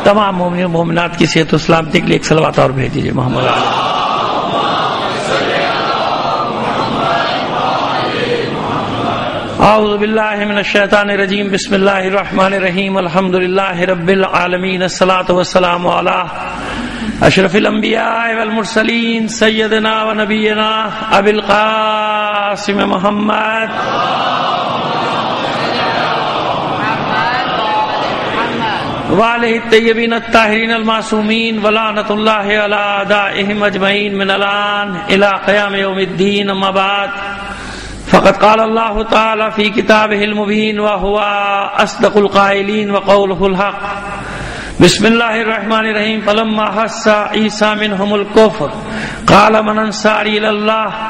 تمام مومنین و مومنات کی صحت و سلامتی کے لیے ایک صلوات اور بھیج دیجیے محمد اعوذ باللہ من الشیطان الرجیم بسم اللہ الرحمن الرحیم الحمد للہ رب العالمین الصلاۃ والسلام علی اشرف الانبیاء والمرسلین سیدنا و نبینا ابی القاسم محمد وآلہ الطیبین الطاہرین المعصومین ولعنۃ اللہ علی اعدائہم اجمعین من الآن الی قیام یوم الدین اما بعد فقد قال اللہ تعالی فی کتابہ المبین وہو اصدق القائلین وقولہ الحق بسم اللہ الرحمن الرحیم فلما حس عیسی منہم الکفر قال من انصاری الی اللہ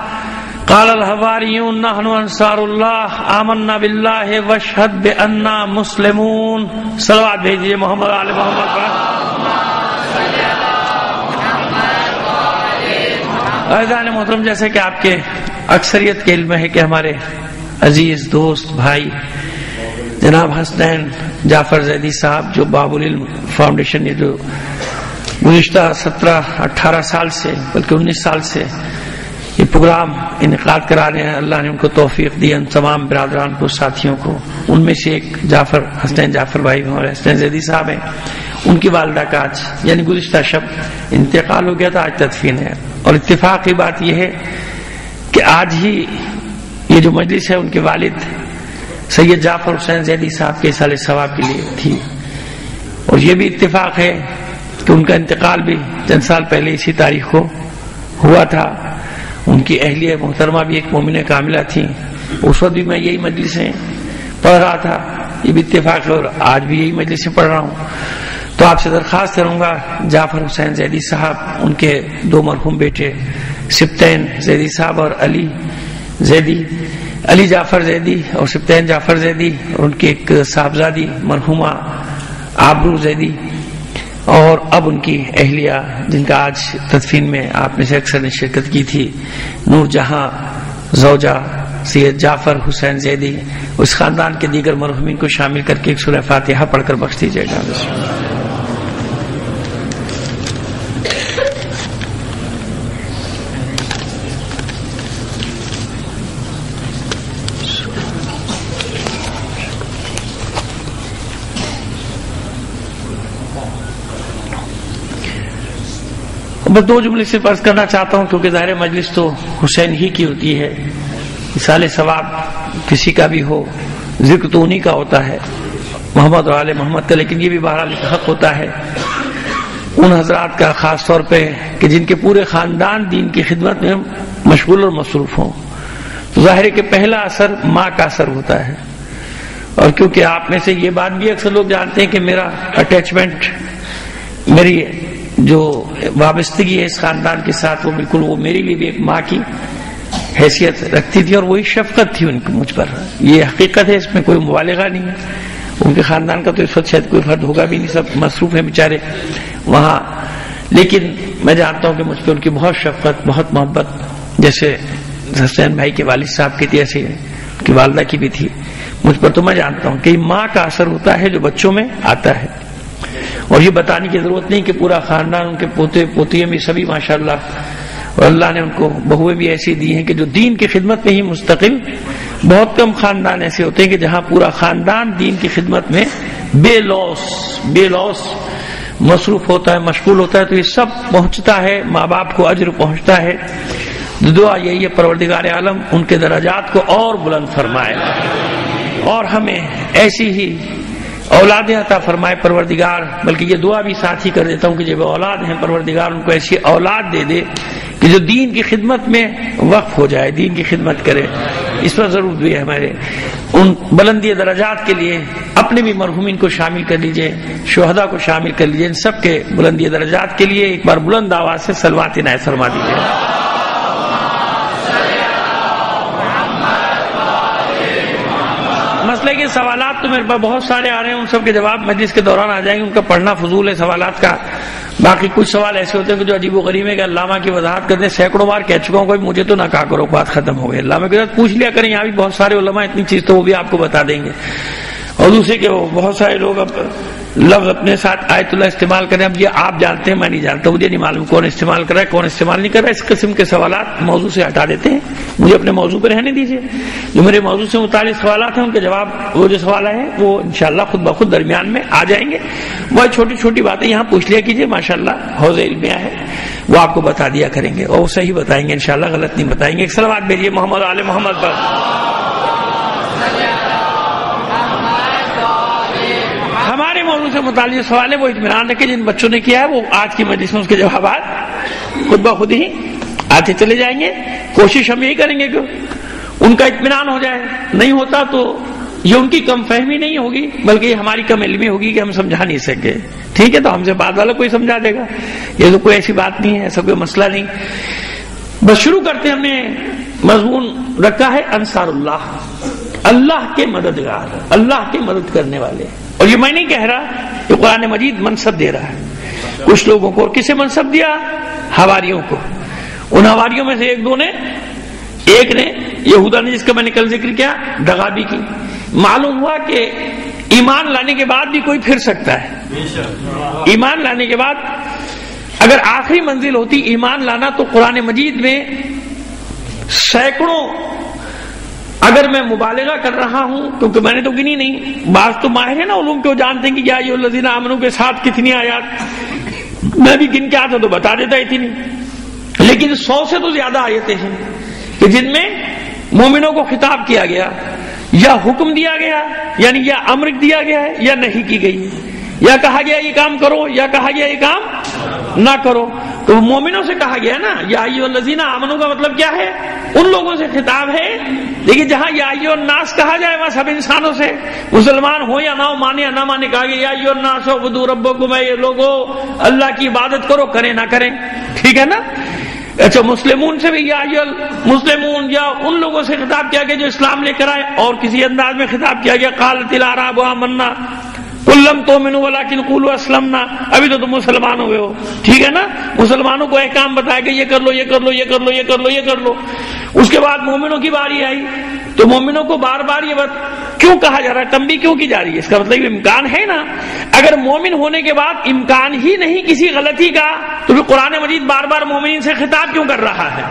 قال الحواریون نحن انصار اللہ آمنا باللہ واشہد بأننا مسلمون صلوات بھیجیے محمد علی محمد عزیزان محترم، جیسے کہ آپ کے اکثریت کے علم ہے کہ ہمارے عزیز دوست بھائی جناب حسنین جعفر زیدی صاحب جو باب العلم فاؤنڈیشن، یہ جو گزشتہ 17-18 سال سے بلکہ 19 سال سے یہ پروگرام انعقاد کرا رہے ہیں، اللہ نے ان کو توفیق دی، ان تمام برادران کو، ساتھیوں کو۔ ان میں سے ایک حسنین جعفر بھائی ہمارے حسنین زیدی صاحب ہیں، ان کی والدہ کا آج یعنی گزشتہ شب انتقال ہو گیا تھا، آج تدفین ہے۔ اور اتفاق کی بات یہ ہے کہ آج ہی یہ جو مجلس ہے ان کے والد سید جعفر حسین زیدی صاحب کے اصالہ ثواب کے لیے تھی، اور یہ بھی اتفاق ہے کہ ان کا انتقال بھی چند سال پہلے اسی تاریخ کو ہوا تھا۔ ان کی اہلیہ محترمہ بھی ایک مومنہ کاملہ تھی، اس وقت بھی میں یہی مجلسیں پڑھ رہا تھا، یہ بھی اتفاق ہے، اور آج بھی یہی مجلسیں پڑھ رہا ہوں۔ تو آپ سے درخواست کروں گا جعفر حسین زیدی صاحب، ان کے دو مرحوم بیٹے سبطین زیدی صاحب اور علی جعفر زیدی اور سبطین جعفر زیدی، اور ان کی ایک صاحبزادی مرحومہ آبرو زیدی، اور اب ان کی اہلیہ جن کا آج تدفین میں آپ میں سے اکثر نے شرکت کی تھی، نور جہاں زوجہ سید جعفر حسین زیدی، اس خاندان کے دیگر مرحومین کو شامل کر کے ایک سورہ فاتحہ پڑھ کر بخش دیجیے گا۔ میں دو جملے سے عرض کرنا چاہتا ہوں کیونکہ ظاہر مجلس تو حسین ہی کی ہوتی ہے، اصالہ ثواب کسی کا بھی ہو، ذکر تو انہی کا ہوتا ہے محمد اور آل محمد کا، لیکن یہ بھی بہرحال حق ہوتا ہے ان حضرات کا، خاص طور پہ کہ جن کے پورے خاندان دین کی خدمت میں مشغول اور مصروف ہوں۔ تو ظاہر ہے کہ پہلا اثر ماں کا اثر ہوتا ہے، اور کیونکہ آپ میں سے یہ بات بھی اکثر لوگ جانتے ہیں کہ میرا اٹیچمنٹ، میری جو وابستگی ہے اس خاندان کے ساتھ، وہ بالکل وہ میرے لیے بھی ایک ماں کی حیثیت رکھتی تھی، اور وہی شفقت تھی ان کی مجھ پر، یہ حقیقت ہے، اس میں کوئی مبالغہ نہیں ہے۔ ان کے خاندان کا تو اس وقت شاید کوئی فرد ہوگا بھی نہیں، سب مصروف ہیں بیچارے وہاں، لیکن میں جانتا ہوں کہ مجھ پہ ان کی بہت شفقت، بہت محبت، جیسے حسین بھائی کے والد صاحب کی تھی ایسے ان کی والدہ کی بھی تھی مجھ پر۔ تو میں جانتا ہوں کہ ماں کا اثر ہوتا ہے جو بچوں میں آتا ہے، اور یہ بتانے کی ضرورت نہیں کہ پورا خاندان، ان کے پوتے پوتیاں بھی سبھی ماشاءاللہ، اور اللہ نے ان کو بہویں بھی ایسی دی ہیں کہ جو دین کی خدمت میں ہی مستقل، بہت کم خاندان ایسے ہوتے ہیں کہ جہاں پورا خاندان دین کی خدمت میں بے لوس مصروف ہوتا ہے، مشغول ہوتا ہے، تو یہ سب پہنچتا ہے، ماں باپ کو اجر پہنچتا ہے۔ دعا یہی ہے پروردگار عالم ان کے درجات کو اور بلند فرمائے، اور ہمیں ایسی ہی اولادیں عطا فرمائے پروردگار، بلکہ یہ دعا بھی ساتھ ہی کر دیتا ہوں کہ جب اولاد ہیں پروردگار ان کو ایسی اولاد دے دے کہ جو دین کی خدمت میں وقف ہو جائے، دین کی خدمت کرے۔ اس پر ضرور بھی ہے ہمارے ان بلندی درجات کے لیے اپنے بھی مرحومین کو شامل کر لیجئے، شہداء کو شامل کر لیجئے، ان سب کے بلندی درجات کے لیے ایک بار بلند آواز سے صلوات عنایت فرما دیجئے۔ مسئلے کے سوالات تو میرے پاس بہت سارے آ رہے ہیں، ان سب کے جواب مجلس کے دوران آ جائیں گے، ان کا پڑھنا فضول ہے سوالات کا۔ باقی کچھ سوال ایسے ہوتے ہیں کہ جو عجیب و غریب ہے کہ علامہ کی وضاحت کرتے ہیں، سینکڑوں بار کہہ چکا ہوں، کوئی مجھے تو نہ کہا کرو، بات ختم ہو گئی، علامہ کے ساتھ پوچھ لیا کریں، یہاں بھی بہت سارے علماء اتنی چیز تو وہ بھی آپ کو بتا دیں گے۔ اور دوسرے کہ وہ بہت سارے لوگ اب لفظ اپنے ساتھ آیت اللہ استعمال کریں. اب یہ آپ جانتے ہیں، میں نہیں جانتا، مجھے نہیں معلوم کون استعمال کر رہا ہے کون استعمال نہیں کر رہا ہے. اس قسم کے سوالات موضوع سے ہٹا دیتے ہیں، مجھے اپنے موضوع پہ رہنے دیجیے. جو میرے موضوع سے متعلق سوالات ہیں ان کے جواب، وہ جو سوال ہیں وہ انشاءاللہ خود بخود درمیان میں آ جائیں گے. وہ چھوٹی چھوٹی باتیں یہاں پوچھ لیا کیجیے، ماشاءاللہ حوض علمیہ ہے، وہ آپ کو بتا دیا کریں گے اور وہ صحیح بتائیں گے انشاءاللہ، غلط نہیں بتائیں گے. ایک صلوات بھیجیے محمد آل محمد پر. ہمارے موضوع سے متعلق سوال ہے وہ اطمینان رکھے، جن بچوں نے کیا ہے وہ آج کی مجلس میں اس کے جوابات خود بخود ہی آتے چلے جائیں گے. کوشش ہم یہی کریں گے کہ ان کا اطمینان ہو جائے. نہیں ہوتا تو یہ ان کی کم فہمی نہیں ہوگی بلکہ یہ ہماری کم علمی ہوگی کہ ہم سمجھا نہیں سکے. ٹھیک ہے، تو ہم سے بعد والا کوئی سمجھا دے گا، یہ تو کوئی ایسی بات نہیں ہے، ایسا کوئی مسئلہ نہیں. بس شروع کرتے. ہم نے مضمون رکھا ہے انصار اللہ، اللہ کے مددگار، اللہ کی مدد کرنے والے. اور یہ میں نہیں کہہ رہا کہ قرآن مجید منصب دے رہا ہے کچھ لوگوں کو. اور کسے منصب دیا؟ حواریوں کو. ان حواریوں میں سے ایک نے یہودا نے، جس کا میں نے کل ذکر کیا، دغا بھی کی. معلوم ہوا کہ ایمان لانے کے بعد بھی کوئی پھر سکتا ہے. ایمان لانے کے بعد اگر آخری منزل ہوتی ایمان لانا تو قرآن مجید میں سینکڑوں، اگر میں مبالغہ کر رہا ہوں کیونکہ میں نے تو گنی نہیں، بعض تو ماہر ہیں نا علوم کے، وہ جانتے ہیں کہ یا ایھا الذین آمنوا کے ساتھ کتنی آیات، میں بھی گن کے آتا تو بتا دیتا اتنی، لیکن 100 سے تو زیادہ آیتیں ہیں کہ جن میں مومنوں کو خطاب کیا گیا، یا حکم دیا گیا، یعنی یا امر دیا گیا ہے یا نہیں کی گئی، یا کہا گیا یہ کام کرو یا کہا گیا یہ کام نہ کرو. تو مومنوں سے کہا گیا نا، یا ایھا الذین آمنوا کا مطلب کیا ہے؟ ان لوگوں سے خطاب ہے. لیکن جہاں یا ایھا الناس کہا جائے وہاں سب انسانوں سے، مسلمان ہو یا نہ ہو، مانے یا نہ مانے، کہا گیا یا ایھا الناس اعبدوا ربکم، یہ لوگوں اللہ کی عبادت کرو، کریں نہ کریں. ٹھیک ہے نا؟ اچھا، مسلمون سے بھی یا ایھا المسلمون، یا ان لوگوں سے خطاب کیا گیا جو اسلام لے کر آئے. اور کسی انداز میں خطاب کیا گیا قالت الاعراب آمنا قل لم تؤمنوا ولکن قولوا اسلمنا، ابھی تو تم مسلمان ہوئے ہو. ٹھیک ہے نا؟ مسلمانوں کو احکام بتایا کہ یہ کر لو، یہ کر لو، یہ کر لو، یہ کر لو، یہ کر لو. اس کے بعد مومنوں کی باری آئی تو مومنوں کو بار بار یہ بات کیوں کہا جا رہا ہے، تنبیہ کیوں کی جا رہی ہے؟ اس کا مطلب امکان ہے نا. اگر مومن ہونے کے بعد امکان ہی نہیں کسی غلطی کا تو پھر قرآن مجید بار بار مومنین سے خطاب کیوں کر رہا ہے؟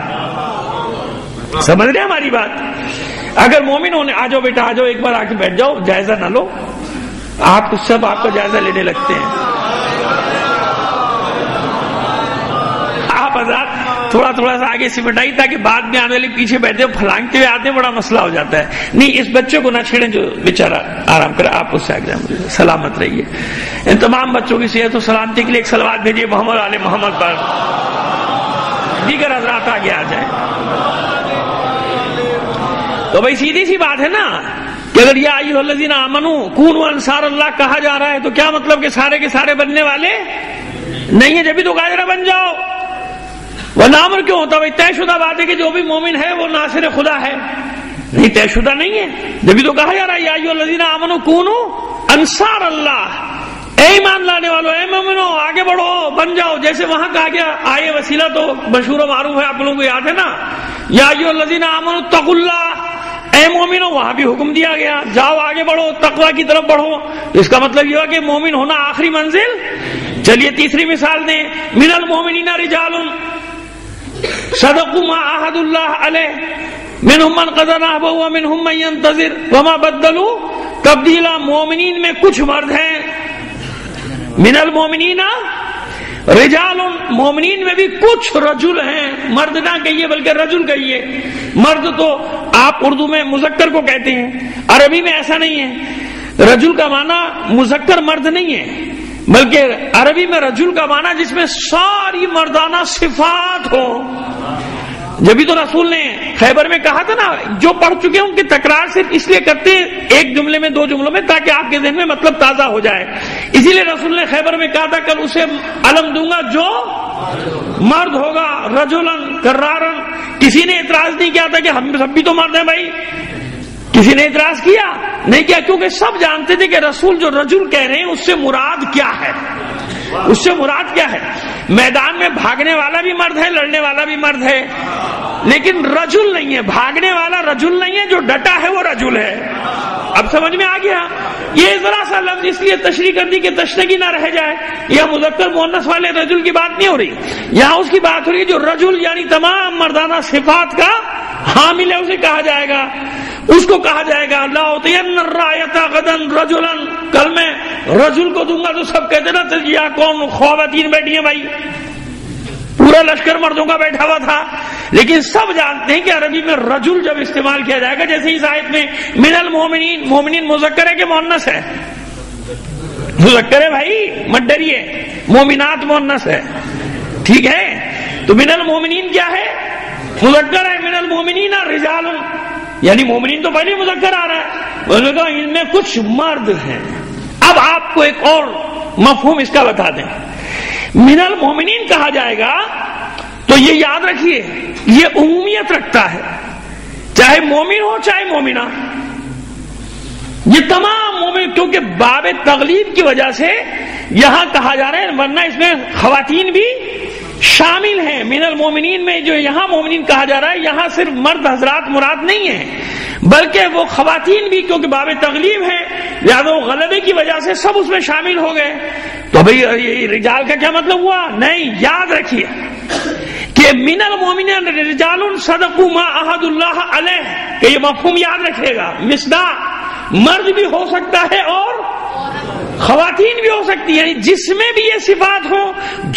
سمجھ رہے ہیں ہماری بات؟ اگر مومن ہونے، آ جاؤ بیٹا، آ جاؤ، ایک بار آ کے بیٹھ جاؤ، جائزہ نہ لو. آپ سب آپ کا جائزہ لینے لگتے ہیں. آپ حضرات تھوڑا تھوڑا سا آگے سمٹائی تاکہ بعد میں آنے والے پیچھے بیٹھے پھلانگتے ہوئے آتے ہیں، بڑا مسئلہ ہو جاتا ہے. نہیں، اس بچے کو نہ چھیڑیں جو بیچارہ آرام کرے. آپ اس سے آگے سلامت رہیے. ان تمام بچوں کی صحت و سلامتی کے لیے ایک صلوات بھیجیے محمد آل محمد پر. دیگر حضرات آگے آ جائیں. تو بھائی سیدھی سی بات ہے نا کہ اگر یا ایھا الذین آمنوا کونوا انصار اللہ کہا جا رہا ہے تو کیا مطلب کہ سارے کے سارے بننے والے نہیں ہیں؟ جبھی تو کہا جا رہا بن جاؤ. وہ نامر کیوں ہوتا؟ بھائی طے شدہ بات ہے کہ جو بھی مومن ہے وہ ناصر خدا ہے. نہیں، طے شدہ نہیں ہے. جبھی تو کہا جا رہا ہے یا ایھا الذین آمنوا کونوا انصار اللہ، اے ایمان لانے والوں، اے مومنو آگے بڑھو، بن جاؤ. جیسے وہاں کہا گیا، آئے وسیلہ تو مشہور و معروف ہے، آپ لوگوں کو یاد ہے نا، یا ایھا الذین آمنوا اتقوا اللہ، اے مومنو، وہاں بھی حکم دیا گیا جاؤ آگے بڑھو، تقویٰ کی طرف بڑھو. اس کا مطلب یہ ہوا کہ مومن ہونا آخری منزل. چلیے تیسری مثال دیں. من المؤمنین رجال صدقوا ما عاهدوا الله علیہ منهم من قضى نحبه ومنهم من ينتظر وما بدلوا تبدیلا. مومنین میں کچھ مرد ہیں، من المؤمنین رجال، مومنین میں بھی کچھ رجل ہیں. مرد نہ کہیے بلکہ رجل کہیے. مرد تو آپ اردو میں مذکر کو کہتے ہیں، عربی میں ایسا نہیں ہے. رجل کا معنی مذکر مرد نہیں ہے بلکہ عربی میں رجل کا معنی جس میں ساری مردانہ صفات ہو. جبھی تو رسول نے خیبر میں کہا تھا نا، جو پڑھ چکے ہیں ان کی تکرار صرف اس لیے کرتے ہیں ایک جملے میں، دو جملوں میں، تاکہ آپ کے ذہن میں مطلب تازہ ہو جائے. اسی لیے رسول نے خیبر میں کہا تھا کل اسے علم دوں گا جو مرد ہوگا، رجلن کرارن. کسی نے اعتراض نہیں کیا تھا کہ ہم سب بھی تو مرد ہیں بھائی. کسی نے اعتراض کیا نہیں کیا، کیونکہ سب جانتے تھے کہ رسول جو رجل کہہ رہے ہیں اس سے مراد کیا ہے. اس سے مراد کیا ہے؟ میدان میں بھاگنے والا بھی مرد ہے، لڑنے والا بھی مرد ہے، لیکن رجل نہیں ہے. بھاگنے والا رجل نہیں ہے، جو ڈٹا ہے وہ رجل ہے. اب سمجھ میں آ گیا؟ یہ ذرا سا لفظ اس لیے تشریح کر دی کہ تشنگی نہ رہ جائے، یہ مذکر مؤنث والے رجل کی بات نہیں ہو رہی، یہاں اس کی بات ہو رہی ہے جو رجل یعنی تمام مردانہ صفات کا حامل ہے، اسے کہا جائے گا، اس کو کہا جائے گا لا اعطین الرایۃ غدا رجلا، کل میں رجل کو دوں گا تو سب کہتے نا یا کون خواتین بیٹھی ہیں بھائی، پورا لشکر مردوں کا بیٹھا ہوا تھا، لیکن سب جانتے ہیں کہ عربی میں رجل جب استعمال کیا جائے گا، جیسے اس آیت میں من المؤمنین، مومنین مذکر ہے کہ مؤنث ہے؟ مذکر ہے بھائی، مت ڈریے، مومنات مؤنث ہے، ٹھیک ہے؟ تو من المؤمنین کیا ہے؟ مذکر ہے، من المؤمنین رجال، یعنی مومنین تو پہلے مذکر آ رہا ہے، ان میں کچھ مرد ہیں۔ اب آپ کو ایک اور مفہوم اس کا بتا دیں، من المؤمنین کہا جائے گا تو یہ یاد رکھیے یہ عمومیت رکھتا ہے، چاہے مومن ہو چاہے مومنہ، یہ تمام مومن، کیونکہ باب تغلیب کی وجہ سے یہاں کہا جا رہا ہے، ورنہ اس میں خواتین بھی شامل ہیں۔ من المؤمنین میں جو یہاں مومنین کہا جا رہا ہے، یہاں صرف مرد حضرات مراد نہیں ہے، بلکہ وہ خواتین بھی، کیونکہ باب تغلیب ہے لہذا وہ غلبے کی وجہ سے سب اس میں شامل ہو گئے۔ تو بھئی رجال کا کیا مطلب ہوا؟ نہیں، یاد رکھیے کہ من المؤمنین رجال صدقوا ما عہد اللہ علیہ، کہ یہ مفہوم یاد رکھے گا، مصداق مرد بھی ہو سکتا ہے اور خواتین بھی ہو سکتی ہے، یعنی جس میں بھی یہ صفات ہو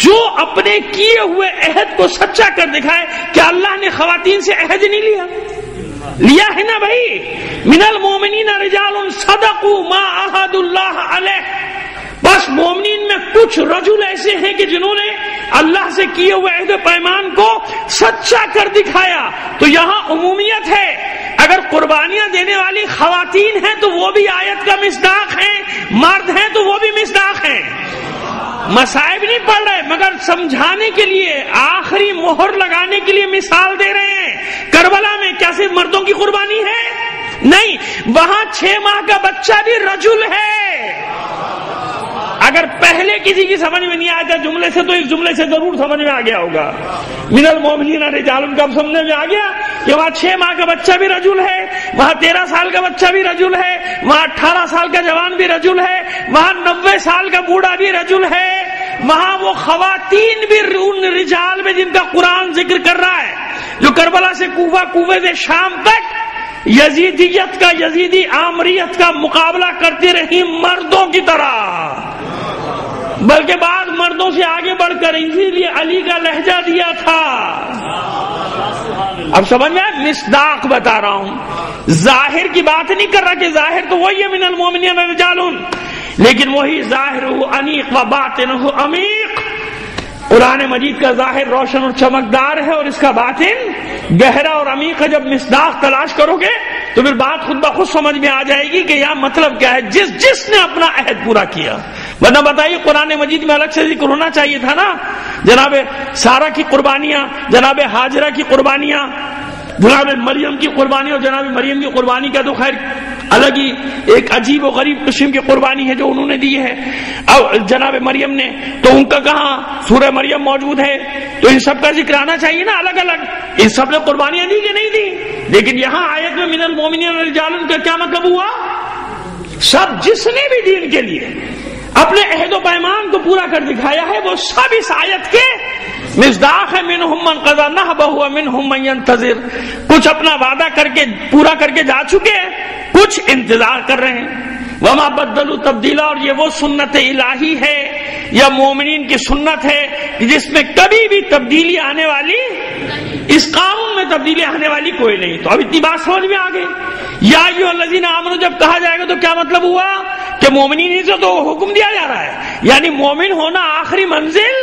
جو اپنے کیے ہوئے عہد کو سچا کر دکھائے۔ کیا اللہ نے خواتین سے عہد نہیں لیا ہے نا بھائی؟ من المؤمنین رجال صدقوا ما عہد اللہ علیہ، بس مومنین میں کچھ رجل ایسے ہیں کہ جنہوں نے اللہ سے کیے ہوئے عہد و پیمان کو سچا کر دکھایا، تو یہاں عمومیت ہے۔ اگر قربانیاں دینے والی خواتین ہیں تو وہ بھی آیت کا مصداق ہیں، مرد ہیں تو وہ بھی مصداق ہیں۔ مصائب نہیں پڑھ رہے مگر سمجھانے کے لیے، آخری مہر لگانے کے لیے مثال دے رہے ہیں۔ کربلا میں کیا صرف مردوں کی قربانی ہے؟ نہیں، وہاں 6 ماہ کا بچہ بھی رجل ہے۔ اگر پہلے کسی کی سمجھ میں نہیں آیا تھا جملے سے تو اس جملے سے ضرور سمجھ میں آ گیا ہوگا۔ من المؤمنین رجال کا اب سمجھ میں آ گیا کہ وہاں 6 ماہ کا بچہ بھی رجل ہے، وہاں 13 سال کا بچہ بھی رجل ہے، وہاں 18 سال کا جوان بھی رجل ہے، وہاں 90 سال کا بوڑھا بھی رجل ہے، وہاں وہ خواتین بھی ان رجال میں جن کا قرآن ذکر کر رہا ہے، جو کربلا سے کوفہ، کوفہ سے شام تک یزیدیت کا، یزیدی آمریت کا مقابلہ کرتی رہی مردوں کی طرح، بلکہ بعض مردوں سے آگے بڑھ کر، اسی لیے علی کا لہجہ دیا تھا۔ اب سمجھ میں مصداق بتا رہا ہوں، ظاہر کی بات نہیں کر رہا کہ ظاہر تو وہی ہے من المؤمنین رجال، لیکن وہی ظاہر انیق و باطن عمیق۔ قرآن مجید کا ظاہر روشن اور چمکدار ہے اور اس کا باطن گہرا اور عمیق ہے۔ جب مصداق تلاش کرو گے تو پھر بات خود بخود سمجھ میں آ جائے گی کہ یہاں مطلب کیا ہے، جس نے اپنا عہد پورا کیا۔ ورنہ بتائیے قرآن مجید میں الگ سے ذکر ہونا چاہیے تھا نا، جناب سارہ کی قربانیاں، جناب ہاجرہ کی قربانیاں، جناب مریم کی قربانی، اور جناب مریم کی قربانی کا تو خیر الگ ہی ایک عجیب و غریب قسم کی قربانی ہے جو انہوں نے دی ہے، اور جناب مریم نے تو ان کا کہاں سورہ مریم موجود ہے، تو ان سب کا ذکر آنا چاہیے نا الگ الگ۔ ان سب نے قربانیاں دی کہ نہیں دی؟ لیکن یہاں آیت میں من المؤمنین رجال کا کیا مطلب ہوا؟ سب جس نے بھی دین کے لیے اپنے عہد و پیمان کو پورا کر دکھایا ہے وہ سب اس آیت کے مصداق ہے۔ منہم من قضی نحبہ ومنہم من ینتظر، کچھ اپنا وعدہ کر کے پورا کر کے جا چکے ہیں، کچھ انتظار کر رہے ہیں۔ وما بدلوا تبدیلا، اور یہ وہ سنت الہی ہے یا مومنین کی سنت ہے جس میں کبھی بھی تبدیلی آنے والی، اس قانون میں تبدیلی آنے والی کوئی نہیں۔ تو اب اتنی بات سمجھ میں آ گئی۔ یا ایھا الذین آمنوا جب کہا جائے گا تو کیا مطلب ہوا کہ مومنین سے تو حکم دیا جا رہا ہے، یعنی مومن ہونا آخری منزل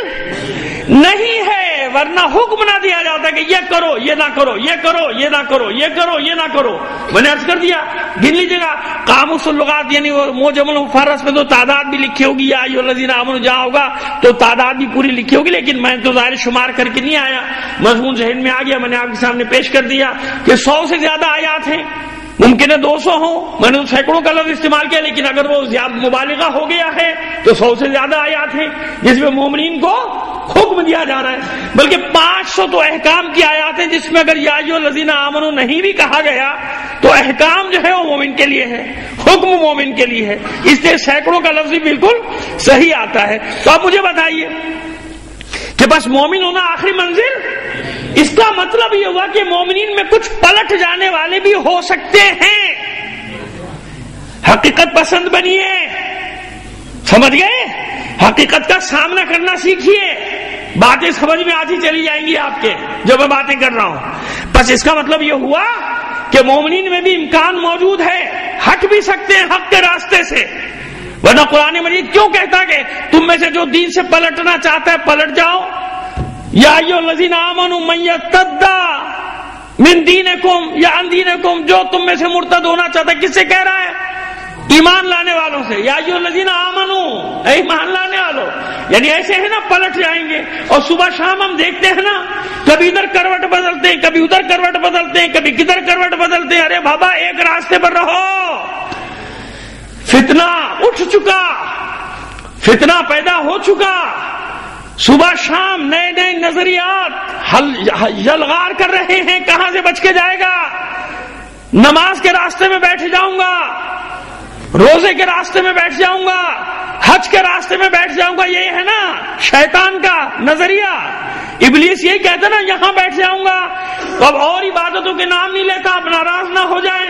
نہیں ہے، ورنہ حکم نہ دیا جاتا کہ یہ کرو یہ نہ کرو، یہ کرو یہ نہ کرو، یہ کرو یہ نہ کرو۔ میں نے عرض کر دیا، گن لیجیے گا قاموس اللغات یعنی معجم المفرس میں تو تعداد بھی لکھی ہوگی، یا ایھا الذین آمنوا جہاں ہوگا تو تعداد بھی پوری لکھی ہوگی، لیکن میں تو ظاہر شمار کر کے نہیں آیا، مضمون ذہن میں آ گیا، میں نے آپ کے سامنے پیش کر دیا کہ 100 سے زیادہ آیات ہیں ممکن ہے 200 ہوں، میں نے سینکڑوں کا لفظ استعمال کیا، لیکن اگر وہ زیادہ مبالغہ ہو گیا ہے تو 100 سے زیادہ آیات ہیں جس میں مومنین کو حکم دیا جا رہا ہے، بلکہ 500 تو احکام کی آیات ہیں جس میں اگر یا ایھا الذین آمنوا نہیں بھی کہا گیا تو احکام جو ہے وہ مومن کے لیے ہے، حکم مومن کے لیے ہے، اس لیے سینکڑوں کا لفظ بالکل صحیح آتا ہے۔ تو آپ مجھے بتائیے کہ بس مومن ہونا آخری منزل، اس کا مطلب یہ ہوا کہ مومنین میں کچھ پلٹ جانے والے بھی ہو سکتے ہیں۔ حقیقت پسند بنیے، سمجھ گئے؟ حقیقت کا سامنا کرنا سیکھیے، باتیں سمجھ میں آتی چلی جائیں گی آپ کے جو میں باتیں کر رہا ہوں۔ بس اس کا مطلب یہ ہوا کہ مومنین میں بھی امکان موجود ہے، ہٹ بھی سکتے ہیں حق کے راستے سے، ورنہ قرآن مجید کیوں کہتا کہ تم میں سے جو دین سے پلٹنا چاہتا ہے پلٹ جاؤ؟ یا ایھا الذین آمنوا من یرتد من دینکم یا عن دینکم، جو تم میں سے مرتد ہونا چاہتا ہے، کس سے کہہ رہا ہے؟ ایمان لانے والوں سے۔ یا ایھا الذین آمنوا، اے ایمان لانے والوں، یعنی ایسے ہے نا پلٹ جائیں گے۔ اور صبح شام ہم دیکھتے ہیں نا، کبھی ادھر کروٹ بدلتے ہیں، کبھی ادھر کروٹ بدلتے ہیں، کبھی کدھر کروٹ بدلتے ہیں۔ ارے بابا ایک راستے پر رہو، فتنہ اٹھ چکا، فتنہ پیدا ہو چکا، صبح شام نئے نئے نظریات یلغار کر رہے ہیں، کہاں سے بچ کے جائے گا؟ نماز کے راستے میں بیٹھ جاؤں گا، روزے کے راستے میں بیٹھ جاؤں گا، حج کے راستے میں بیٹھ جاؤں گا، یہ ہے نا شیطان کا نظریہ۔ ابلیس یہی کہتا نا یہاں بیٹھ جاؤں گا، تو اب اور عبادتوں کے نام نہیں لیتا، اب ناراض نہ ہو جائیں۔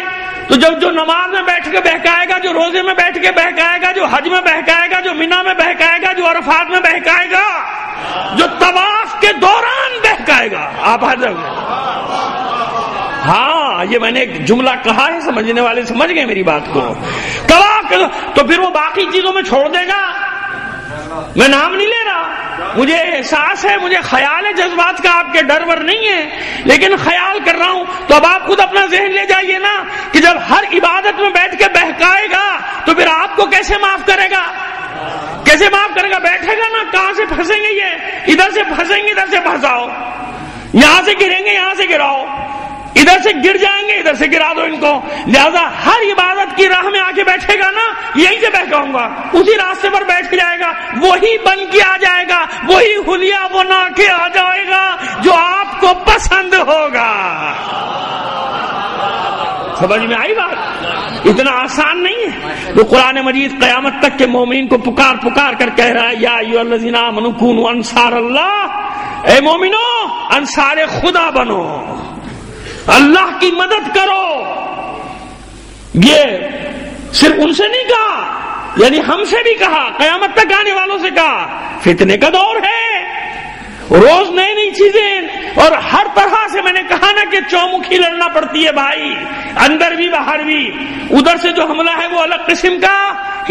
تو جب جو نماز میں بیٹھ کے بہکائے گا، جو روزے میں بیٹھ کے بہکائے گا، جو حج میں بہکائے گا، جو مینا میں بہکائے گا، جو عرفات میں بہکائے گا، جو طواف کے دوران بہکائے گا، آپ حاضر ہیں؟ ہاں، یہ میں نے ایک جملہ کہا ہے، سمجھنے والے سمجھ گئے میری بات کو۔ تو پھر وہ باقی چیزوں میں چھوڑ دے گا۔ میں نام نہیں لے رہا، مجھے احساس ہے، مجھے خیال ہے جذبات کا، آپ کے ڈر ور نہیں ہے، لیکن خیال کر رہا ہوں۔ تو اب آپ خود اپنا ذہن لے جائیے نا کہ جب ہر عبادت میں بیٹھ کے بہکائے گا تو پھر آپ کو کیسے معاف کرے گا؟ کیسے معاف کرے گا؟ بیٹھے گا نا، کہاں سے پھنسیں گے؟ یہ ادھر سے پھنسیں گے، ادھر سے پھنساؤ، یہاں سے گریں گے، یہاں سے گراؤ، ادھر سے گر جائیں گے، ادھر سے گرا دو ان کو۔ لہذا ہر عبادت کی راہ میں آ کے بیٹھے گا نا، یہیں سے بہکاؤں گا، اسی راستے پر بیٹھ جائے گا، وہی بن کے آ جائے گا، وہی حلیہ بنا کے آ جائے گا جو آپ کو پسند ہوگا۔ سمجھ میں آئی بات؟ اتنا آسان نہیں ہے۔ تو قرآن مجید قیامت تک کے مومنین کو پکار پکار کر کہہ رہا ہے، یا ایھا الذین آمنوا کونوا انصار اللہ، اے مومنو انصار خدا بنو، اللہ کی مدد کرو۔ یہ صرف ان سے نہیں کہا، یعنی ہم سے بھی کہا، قیامت تک آنے والوں سے کہا۔ فتنے کا دور ہے، روز نئی نئی چیزیں، اور ہر طرح سے میں نے کہا نا کہ چومکھی لڑنا پڑتی ہے بھائی، اندر بھی باہر بھی۔ ادھر سے جو حملہ ہے وہ الگ قسم کا،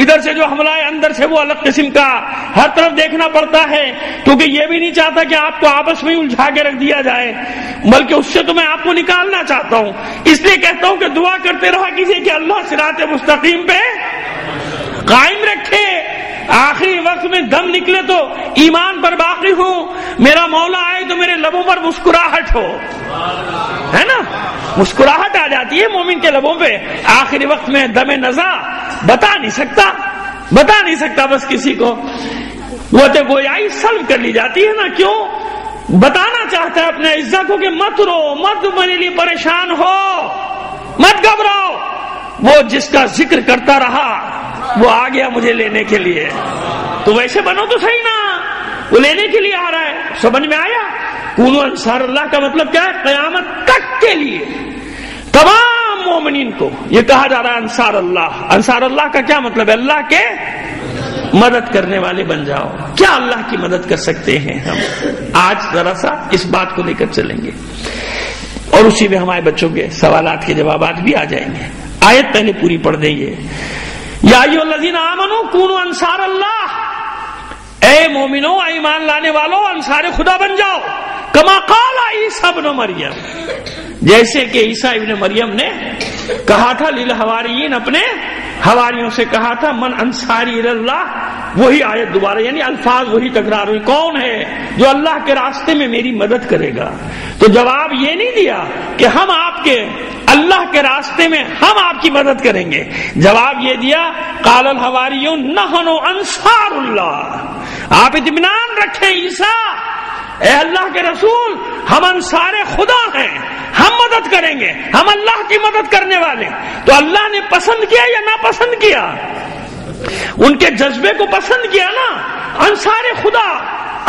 ادھر سے جو حملہ ہے اندر سے وہ الگ قسم کا، ہر طرف دیکھنا پڑتا ہے، کیونکہ یہ بھی نہیں چاہتا کہ آپ کو آپس میں الجھا کے رکھ دیا جائے، بلکہ اس سے تو میں آپ کو نکالنا چاہتا ہوں۔ اس لیے کہتا ہوں کہ دعا کرتے رہا کسی کہ اللہ صراط مستقیم پہ قائم رکھے، آخری وقت میں دم نکلے تو ایمان پر باقی ہوں، میرا مولا آئے تو میرے لبوں پر مسکراہٹ ہو، ہے نا؟ مسکراہٹ آ جاتی ہے مومن کے لبوں پہ آخری وقت میں۔ دم نزا بتا نہیں سکتا بس کسی کو، وہ تو گویائی سلب کر لی جاتی ہے نا۔ کیوں؟ بتانا چاہتا ہے اپنے عزت کو کہ مت رو، مت میرے لیے پریشان ہو، مت گھبراؤ، وہ جس کا ذکر کرتا رہا وہ آ گیا مجھے لینے کے لیے۔ تو ویسے بنو تو صحیح نا، وہ لینے کے لیے آ رہا ہے۔ سمجھ میں آیا؟ کونوا انصار اللہ کا مطلب کیا ہے؟ قیامت تک کے لیے تمام مومنین کو یہ کہا جا رہا ہے انصار اللہ۔ انصار اللہ کا کیا مطلب ہے؟ اللہ کے مدد کرنے والے بن جاؤ۔ کیا اللہ کی مدد کر سکتے ہیں ہم؟ آج ذرا سا اس بات کو لے کر چلیں گے، اور اسی میں ہمارے بچوں کے سوالات کے جوابات بھی آ جائیں گے۔ آیت پہلے پوری پڑھ دیں گے۔ یا ایھا الذین آمنوا کونوا انصار اللہ، اے مومنو، اے ایمان لانے والو، انصار خدا بن جاؤ۔ کما قال عیسیٰ ابن مریم، جیسے کہ عیسیٰ ابن مریم نے کہا تھا للحواریین، اپنے حواریوں سے کہا تھا من انصاری اللہ، وہی آیت دوبارہ، یعنی الفاظ وہی تکرار ہوئی، کون ہے جو اللہ کے راستے میں میری مدد کرے گا؟ تو جواب یہ نہیں دیا کہ ہم آپ کے اللہ کے راستے میں ہم آپ کی مدد کریں گے، جواب یہ دیا قال الحواریون نحن انصار اللہ، آپ اطمینان رکھیں عیسیٰ، اے اللہ کے رسول، ہم انصار خدا ہیں، ہم مدد کریں گے، ہم اللہ کی مدد کرنے والے۔ تو اللہ نے پسند کیا یا ناپسند کیا؟ ان کے جذبے کو پسند کیا نا۔ انصار خدا،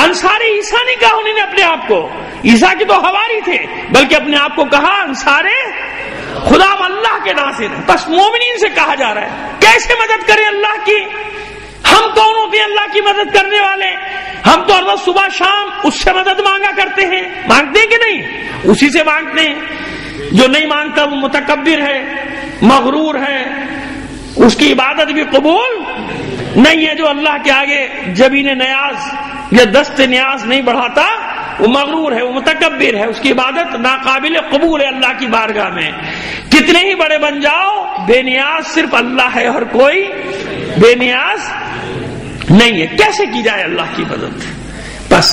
انصار عیسیٰ نہیں کہا انہوں نے اپنے آپ کو، عیسیٰ کی تو حواری تھے، بلکہ اپنے آپ کو کہا انصار خدا، ہم اللہ کے ناصر ہیں۔ بس مومنین سے کہا جا رہا ہے کیسے مدد کریں اللہ کی؟ ہم کون ہوتے ہیں اللہ کی مدد کرنے والے؟ ہم تو ہر وقت صبح شام اس سے مدد مانگا کرتے ہیں، مانگتے ہیں کہ نہیں؟ اسی سے مانگتے ہیں۔ جو نہیں مانگتا وہ متکبر ہے، مغرور ہے، اس کی عبادت بھی قبول نہیں ہے۔ جو اللہ کے آگے جبین نیاز یا دست نیاز نہیں بڑھاتا وہ مغرور ہے، وہ متکبر ہے، اس کی عبادت ناقابل قبول ہے اللہ کی بارگاہ میں۔ کتنے ہی بڑے بن جاؤ، بے نیاز صرف اللہ ہے اور کوئی بے نیاز نہیں ہے۔ کیسے کی جائے اللہ کی مدد؟ بس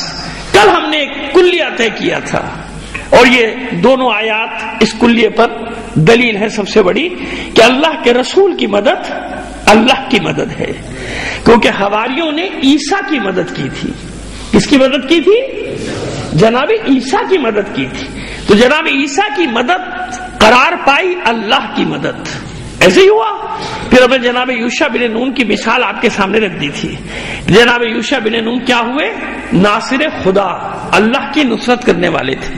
کل ہم نے ایک کلیہ طے کیا تھا، اور یہ دونوں آیات اس کلیے پر دلیل ہے سب سے بڑی کہ اللہ کے رسول کی مدد اللہ کی مدد ہے، کیونکہ حواریوں نے عیسیٰ کی مدد کی تھی۔ کس کی مدد کی تھی؟ جناب عیسیٰ کی مدد کی تھی۔ تو جناب عیسیٰ کی مدد قرار پائی اللہ کی مدد، ایسے ہی ہوا۔ پھر اب جناب یوشع بن نون کی مثال آپ کے سامنے رکھ دی تھی۔ جناب یوشع بن نون کیا ہوئے؟ ناصر خدا، اللہ کی نصرت کرنے والے تھے۔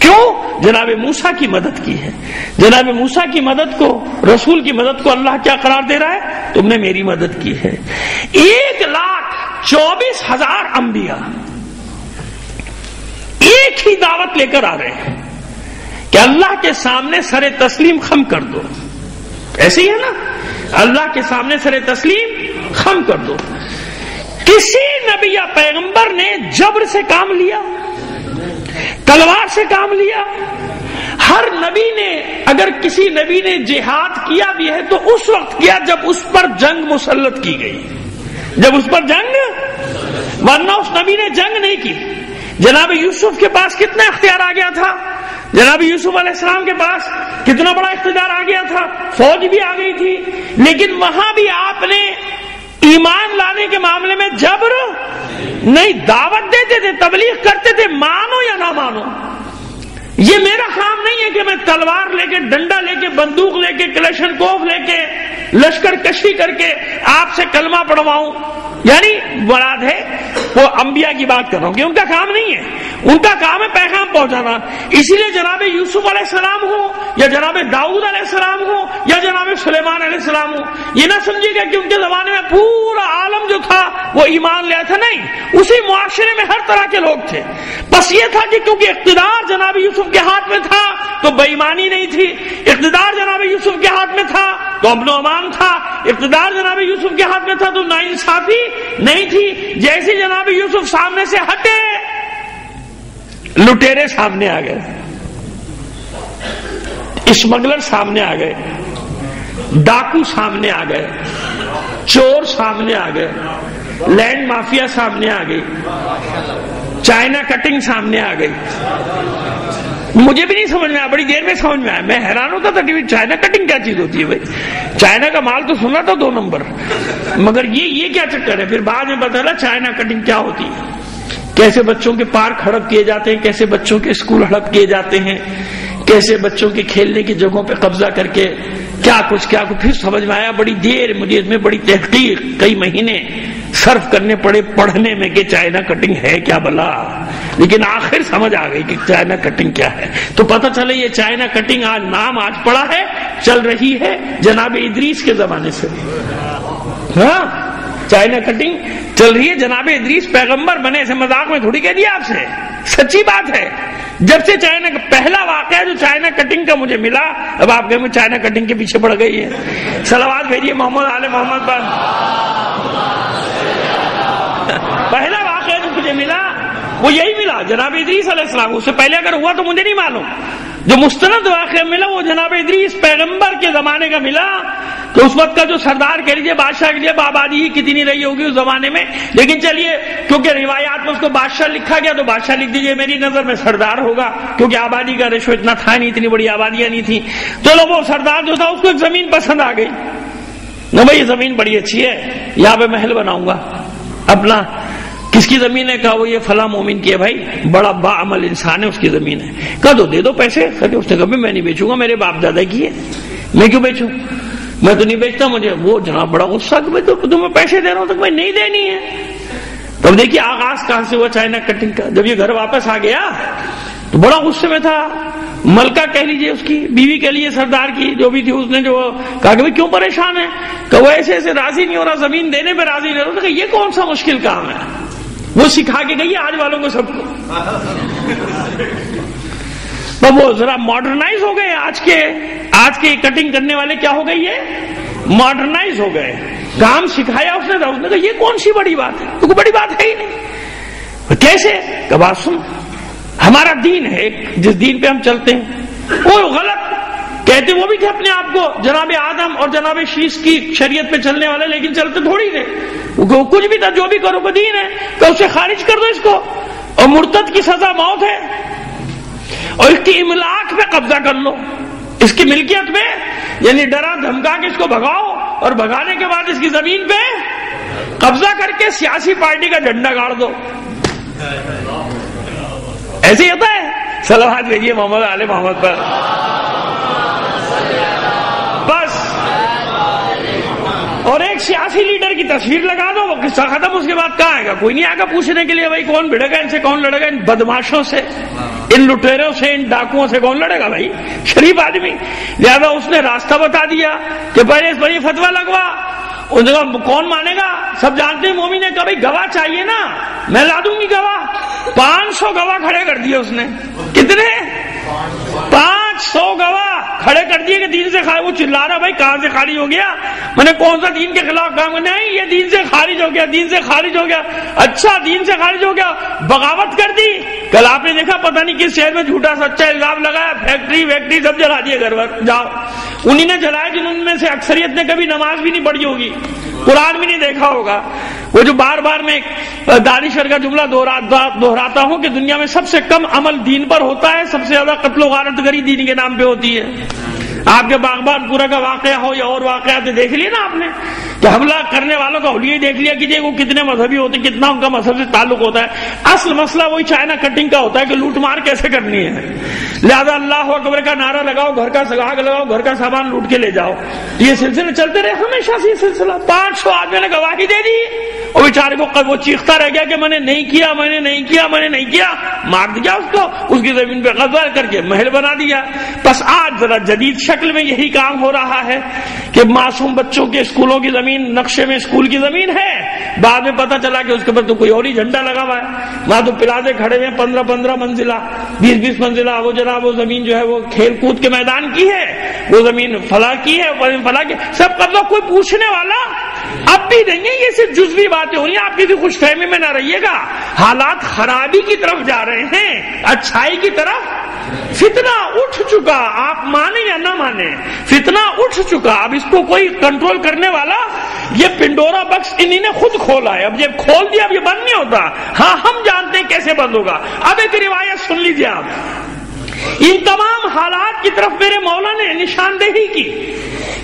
کیوں؟ جناب موسیٰ کی مدد کی ہے۔ جناب موسیٰ کی مدد کو، رسول کی مدد کو اللہ کیا قرار دے رہا ہے؟ تم نے میری مدد کی ہے۔ 1,24,000 انبیاء ایک ہی دعوت لے کر آ رہے ہیں کہ اللہ کے سامنے سر تسلیم خم کر دو۔ ایسے ہی ہے نا، اللہ کے سامنے سر تسلیم خم کر دو۔ کسی نبی یا پیغمبر نے جبر سے کام لیا، تلوار سے کام لیا؟ ہر نبی نے، اگر کسی نبی نے جہاد کیا بھی ہے تو اس وقت کیا جب اس پر جنگ مسلط کی گئی، جب اس پر جنگ، ورنہ اس نبی نے جنگ نہیں کی۔ جناب یوسف کے پاس کتنا اختیار آ گیا تھا؟ جناب یوسف علیہ السلام کے پاس کتنا بڑا اقتدار آ گیا تھا، فوج بھی آ گئی تھی، لیکن وہاں بھی آپ نے ایمان لانے کے معاملے میں جبر نہیں، دعوت دیتے تھے، تبلیغ کرتے تھے، مانو یا نہ مانو۔ یہ میرا کام نہیں ہے کہ میں تلوار لے کے، ڈنڈا لے کے، بندوق لے کے، کلشن کوف لے کے، لشکر کشی کر کے آپ سے کلمہ پڑھواؤں۔ یعنی مراد ہے وہ انبیاء کی بات کر رہا ہوں کہ ان کا کام نہیں ہے، ان کا کام ہے پیغام پہنچانا۔ اسی لیے جناب یوسف علیہ السلام ہو یا جناب داؤد علیہ السلام ہو یا جناب سلیمان علیہ السلام ہو، یہ نہ سمجھیے گا کہ ان کے زمانے میں پورا عالم جو تھا وہ ایمان لیا تھا، نہیں، اسی معاشرے میں ہر طرح کے لوگ تھے۔ بس یہ تھا کہ کیونکہ اقتدار جناب یوسف کے ہاتھ میں تھا تو بے ایمانی نہیں تھی، اقتدار جناب یوسف کے ہاتھ میں تھا تو امن و امان تھا، اقتدار جناب یوسف کے ہاتھ میں تھا تو ناانصافی نہیں تھی۔ جیسے جناب یوسف سامنے سے ہٹے، لٹیرے سامنے آ گئے، اسمگلر سامنے آ گئے، ڈاکو سامنے آ گئے، چور سامنے آ گئے، لینڈ مافیا سامنے آ گئی، چائنا کٹنگ سامنے آ گئی۔ مجھے بھی نہیں سمجھ میں آیا، بڑی دیر میں سمجھ میں آیا، میں حیران ہوتا تھا کہ چائنا کٹنگ کیا چیز ہوتی ہے بھائی، چائنا کا مال تو سنا تھا 2 نمبر، مگر یہ کیا چکر ہے؟ پھر بعد میں پتا چلا چائنا کٹنگ کیا ہوتی ہے، کیسے بچوں کے پارک ہڑپ کیے جاتے ہیں، کیسے بچوں کے اسکول ہڑپ کیے جاتے ہیں، کیسے بچوں کے کھیلنے کی جگہوں پہ قبضہ کر کے کیا کچھ پھر سمجھ میں آیا۔ بڑی دیر مجھے اس میں بڑی تحقیق، کئی مہینے صرف کرنے پڑے پڑھنے میں کہ چائنا کٹنگ ہے کیا بلا، لیکن آخر سمجھ آ گئی کہ چائنا کٹنگ کیا ہے۔ تو پتہ چلے یہ چائنا کٹنگ آج نام آج پڑا ہے، چل رہی ہے جناب ادریس کے زمانے سے۔ ہاں، چائنا کٹنگ چل رہی ہے، جناب ادریس پیغمبر بنے، ایسے مذاق میں تھوڑی کہہ دیا آپ سے، سچی بات ہے۔ جب سے چائنا کا پہلا واقعہ جو چائنا کٹنگ کا مجھے ملا، اب آپ کہیں چائنا کٹنگ کے پیچھے پڑ گئی ہے، صلوات بھیجیے محمد آل محمد پر۔ پہلا واقعہ جو مجھے ملا وہ یہی ملا، جناب ادریس علیہ السلام۔ اس سے پہلے اگر ہوا تو مجھے نہیں معلوم، جو مستند واقعہ ملا وہ جناب ادریس پیغمبر کے زمانے کا ملا، کہ اس وقت کا جو سردار کہہ لیجیے بادشاہ کے لیے آبادی ہی کتنی رہی ہوگی اس زمانے میں، لیکن چلیے کیونکہ روایات میں اس کو بادشاہ لکھا گیا تو بادشاہ لکھ دیجیے، میری نظر میں سردار ہوگا، کیونکہ آبادی کا ریشو اتنا تھا نہیں، اتنی بڑی آبادیاں نہیں تھی۔ تو لوگ وہ سردار جو تھا اس کو ایک زمین پسند آ گئی، نہ بھائی یہ زمین بڑی اچھی ہے، یہاں پہ محل بناؤں گا اپنا۔ کس کی زمین ہے؟ کہا وہ یہ فلاں مومن کی ہے، بھائی بڑا باعمل انسان ہے، اس کی زمین ہے۔ کہا تو دے دو پیسے۔ اس نے کہا میں نہیں بیچوں گا، میرے باپ دادا کی ہے، میں کیوں بیچوں، میں تو نہیں بیچتا۔ مجھے وہ جناب بڑا غصہ کہ میں تو تمہیں پیسے دے رہا ہوں تو میں نہیں دینی ہے۔ تب دیکھیے آغاز کہاں سے ہوا چائنا کٹنگ کا۔ جب یہ گھر واپس آ گیا تو بڑا غصے میں تھا، ملکہ کہہ لیجیے اس کی بیوی کہہ لیجیے سردار کی جو بھی تھی، اس نے جو کہا کہ کیوں پریشان ہے؟ کہ وہ ایسے ایسے راضی نہیں ہو رہا، زمین دینے پہ راضی نہیں ہو رہا۔ کہ یہ کون سا مشکل کام ہے؟ وہ سکھا کے گئی آج والوں کو سب کو۔ تو وہ ذرا ماڈرنائز ہو گئے، آج کے کٹنگ کرنے والے کیا ہو گئے، یہ ماڈرنائز ہو گئے۔ کام سکھایا اس نے کہا یہ کون سی بڑی بات ہے، تو کوئی بڑی بات ہے ہی نہیں۔ کیسے؟ کہ بات سن، ہمارا دین ہے جس دین پہ ہم چلتے ہیں وہ غلط کہتے وہ بھی تھے اپنے آپ کو جناب آدم اور جناب شیش کی شریعت پہ چلنے والے، لیکن چلتے تھوڑی تھے، کچھ بھی تھا جو بھی کرو وہ دین ہے، تو اسے خارج کر دو اس کو، اور مرتد کی سزا موت ہے، اور اس کی املاک پہ قبضہ کر لو، اس کی ملکیت پہ، یعنی ڈرا دھمکا کے اس کو بھگاؤ، اور بھگانے کے بعد اس کی زمین پہ قبضہ کر کے سیاسی پارٹی کا جھنڈا گاڑ دو۔ ایسے ہی ہوتا ہے۔ صلوات بھیجیے محمد آل محمد پر۔ بس اور ایک سیاسی لیڈر کی تصویر لگا دو، وہ قصہ ختم، اس کے بعد کہاں آئے گا؟ کوئی نہیں آئے گا پوچھنے کے لیے بھائی کون بھڑے گا ان سے، کون لڑے گا ان بدماشوں سے، ان لٹیروں سے، ان ڈاکوؤں سے کون لڑے گا بھائی؟ شریف آدمی۔ لہذا اس نے راستہ بتا دیا کہ پہلے اس پر یہ فتویٰ لگوا۔ ان نے کہا کون مانے گا؟ سب جانتے ہیں مومن نے کہا بھائی گواہ چاہیے نا، میں لا دوں گی گواہ۔ 500 گواہ کھڑے کر دیے اس نے۔ کتنے؟ 500 گواہ کھڑے کر دیے کہ دین سے خارج۔ وہ چلا رہا بھائی کہاں سے خارج ہو گیا؟ میں نے کون سا دین کے خلاف کام کرنا؟ نہیں یہ دین سے خارج ہو گیا، دین سے خارج ہو گیا۔ اچھا دین سے خارج ہو گیا، بغاوت کر دی۔ کل آپ نے دیکھا پتہ نہیں کس شہر میں جھوٹا سچا الزام لگایا، فیکٹری سب جلا دیے، گھر بھر جاؤ۔ انہی نے جلایا جن میں سے اکثریت نے کبھی نماز بھی نہیں پڑھی ہوگی، قرآن بھی نہیں دیکھا ہوگا۔ وہ جو بار بار میں دانشور کا جملہ دہراتا ہوں کہ دنیا میں سب سے کم عمل دین پر ہوتا ہے، سب سے زیادہ قتل و غارت گری دین کے نام پہ ہوتی ہے۔ آپ کے باغبان پورا کا واقعہ ہو یا اور واقعات دیکھ لیے نا آپ نے، کہ حملہ کرنے والوں کا حلیہ دیکھ لیا کیجیے وہ کتنے مذہبی ہوتے ہیں، کتنا ان کا مذہب سے تعلق ہوتا ہے۔ اصل مسئلہ وہی چائنا کٹنگ کا ہوتا ہے کہ لوٹ مار کیسے کرنی ہے۔ لہذا اللہ اکبر کا نعرہ لگاؤ، گھر کا سلاگ لگاؤ، گھر کا سامان لوٹ کے لے جاؤ۔ یہ سلسلے چلتے رہے ہمیشہ سے، یہ سلسلہ 500 آدمی نے گواہی دے دی، اور بیچارے کو وہ چیختا رہ گیا کہ میں نے نہیں کیا، میں نے نہیں کیا، میں نے نہیں کیا، مار دیا اس کو، اس کی زمین پہ قبضہ کر کے محل بنا دیا۔ بس آج ذرا جدید شکل میں یہی کام ہو رہا ہے کہ معصوم بچوں کے اسکولوں کی زمین نقشے میں اسکول کی زمین ہے، بعد میں پتہ چلا کہ اس کے اوپر تو کوئی اور ہی جھنڈا لگا ہوا ہے، وہاں تو پلازے کھڑے ہوئے 15 منزلہ، 20 منزلہ، وہ جناب وہ زمین جو ہے وہ کھیل کود کے میدان کی ہے، وہ زمین فلاں کی ہے، فلاں کی، سب قبضہ، کوئی پوچھنے والا اب بھی نہیں ہے۔ یہ صرف جزوی باتیں ہو رہی ہیں، آپ کسی خوش فہمی میں نہ رہیے گا، حالات خرابی کی طرف جا رہے ہیں، اچھائی کی طرف۔ فتنہ اٹھ چکا، آپ مانیں یا نہ مانیں، فتنہ اٹھ چکا، اب اس کو کوئی کنٹرول کرنے والا، یہ پنڈورا باکس انہی نے خود کھولا ہے، اب یہ کھول دیا، اب یہ بند نہیں ہوتا۔ ہاں ہم جانتے ہیں کیسے بند ہوگا۔ اب ایک روایت سن لیجیے آپ، ان تمام حالات کی طرف میرے مولا نے نشاندہی کی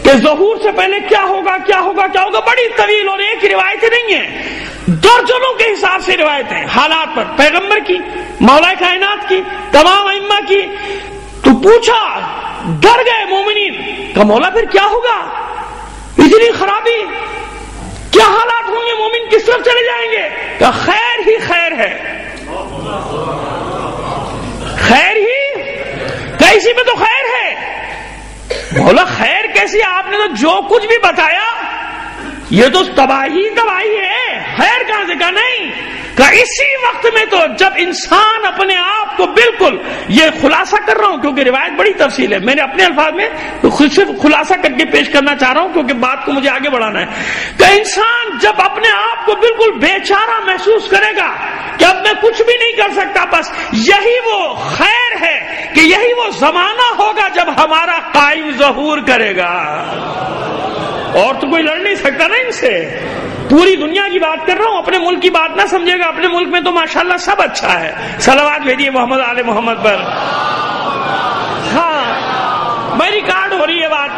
کہ ظہور سے پہلے کیا ہوگا کیا ہوگا کیا ہوگا، بڑی طویل، اور ایک روایتیں نہیں ہیں، درجنوں کے حساب سے روایتیں حالات پر، پیغمبر کی، مولا کائنات کی، تمام ائمہ کی۔ تو پوچھا، ڈر گئے مومنین کہ مولا پھر کیا ہوگا، اتنی خرابی، کیا حالات ہوں گے، مومن کس طرف چلے جائیں گے؟ کہ خیر ہی خیر ہے، خیر ہی کیسی میں تو خیر ہے۔ مولا خیر کیسی؟ آپ نے تو جو کچھ بھی بتایا یہ تو تباہی ہے، خیر کہاں سے؟ کہا نہیں، کہ اسی وقت میں تو جب انسان اپنے آپ کو بالکل، یہ خلاصہ کر رہا ہوں کیونکہ روایت بڑی تفصیل ہے، میں نے اپنے الفاظ میں صرف خلاصہ کر کے پیش کرنا چاہ رہا ہوں کیونکہ بات کو مجھے آگے بڑھانا ہے، کہ انسان جب اپنے آپ کو بالکل بے چارہ محسوس کرے گا کہ اب میں کچھ بھی نہیں کر سکتا، بس یہی وہ خیر ہے، کہ یہی وہ زمانہ ہوگا جب ہمارا قائم ظہور کرے گا۔ اور تو کوئی لڑ نہیں سکتا نا ان سے. پوری دنیا کی بات کر رہا ہوں, اپنے ملک کی بات نہ سمجھے گا. اپنے ملک میں تو ماشاءاللہ سب اچھا ہے. صلوات بھیجیے محمد آل محمد پر. ہاں بھائی ریکارڈ ہو رہی ہے بات,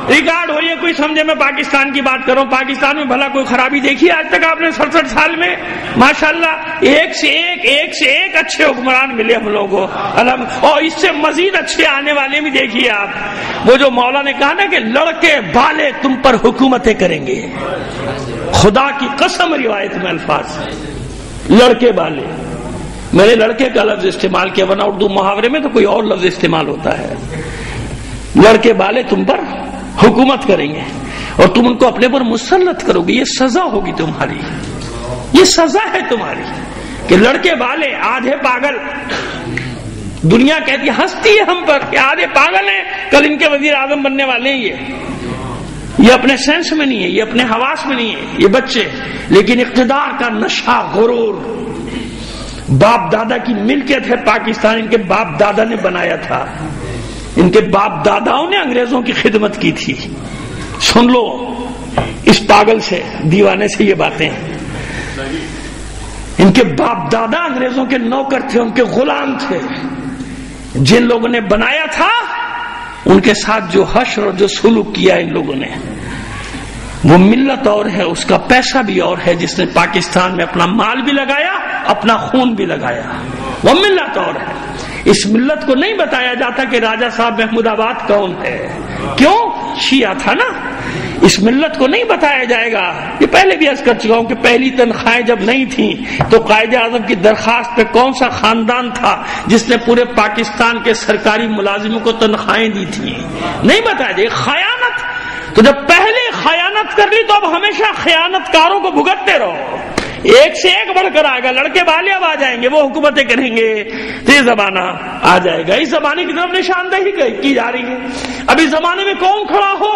ریکارڈ ہو رہی ہے. کوئی سمجھے میں پاکستان کی بات کروں. پاکستان میں بھلا کوئی خرابی دیکھی آج تک آپ نے 67 سال میں؟ ماشاءاللہ ایک سے ایک اچھے حکمران ملے ہم لوگوں کو, اور اس سے مزید اچھے آنے والے بھی دیکھیے آپ. وہ جو مولا نے کہا نا کہ لڑکے بالے تم پر حکومتیں کریں گے, خدا کی قسم روایت میں الفاظ لڑکے بالے, میں نے لڑکے کا لفظ استعمال کیا, ورنہ اردو محاورے میں تو کوئی اور لفظ استعمال ہوتا ہے. لڑکے بالے تم پر حکومت کریں گے اور تم ان کو اپنے پر مسلط کرو گے. یہ سزا ہوگی تمہاری, یہ سزا ہے تمہاری کہ لڑکے بالے آدھے پاگل. دنیا کہتی ہنستی ہے ہم پر کہ آدھے پاگل ہیں, کل ان کے وزیر اعظم بننے والے ہیں. یہ اپنے سینس میں نہیں ہے, یہ اپنے حواس میں نہیں ہے یہ بچے. لیکن اقتدار کا نشہ, غرور, باپ دادا کی ملکیت ہے پاکستان. ان کے باپ دادا نے بنایا تھا, ان کے باپ داداؤں نے انگریزوں کی خدمت کی تھی. سن لو اس پاگل سے, دیوانے سے یہ باتیں. ان کے باپ دادا انگریزوں کے نوکر تھے, ان کے غلام تھے. جن لوگوں نے بنایا تھا ان کے ساتھ جو حشر اور جو سلوک کیا ان لوگوں نے, وہ ملت اور ہے, اس کا پیسہ بھی اور ہے. جس نے پاکستان میں اپنا مال بھی لگایا, اپنا خون بھی لگایا, وہ ملت اور ہے. اس ملت کو نہیں بتایا جاتا کہ راجہ صاحب محمود آباد کون ہے. کیوں؟ شیعہ تھا نا. اس ملت کو نہیں بتایا جائے گا. یہ پہلے بھی عرض کر چکا ہوں کہ پہلی تنخواہیں جب نہیں تھیں تو قائد اعظم کی درخواست پہ کون سا خاندان تھا جس نے پورے پاکستان کے سرکاری ملازموں کو تنخواہیں دی تھی؟ نہیں بتایا جائے. خیانت. تو جب پہلے خیانت کر لی تو اب ہمیشہ خیانت کاروں کو بھگتتے رہو. ایک سے ایک بڑھ کر آئے گا. لڑکے بالے اب آ جائیں گے, وہ حکومتیں کریں گے, تو یہ زمانہ آ جائے گا. اس زمانے کی طرف نشاندہی کی جا رہی ہے. اب اس زمانے میں کون کھڑا ہو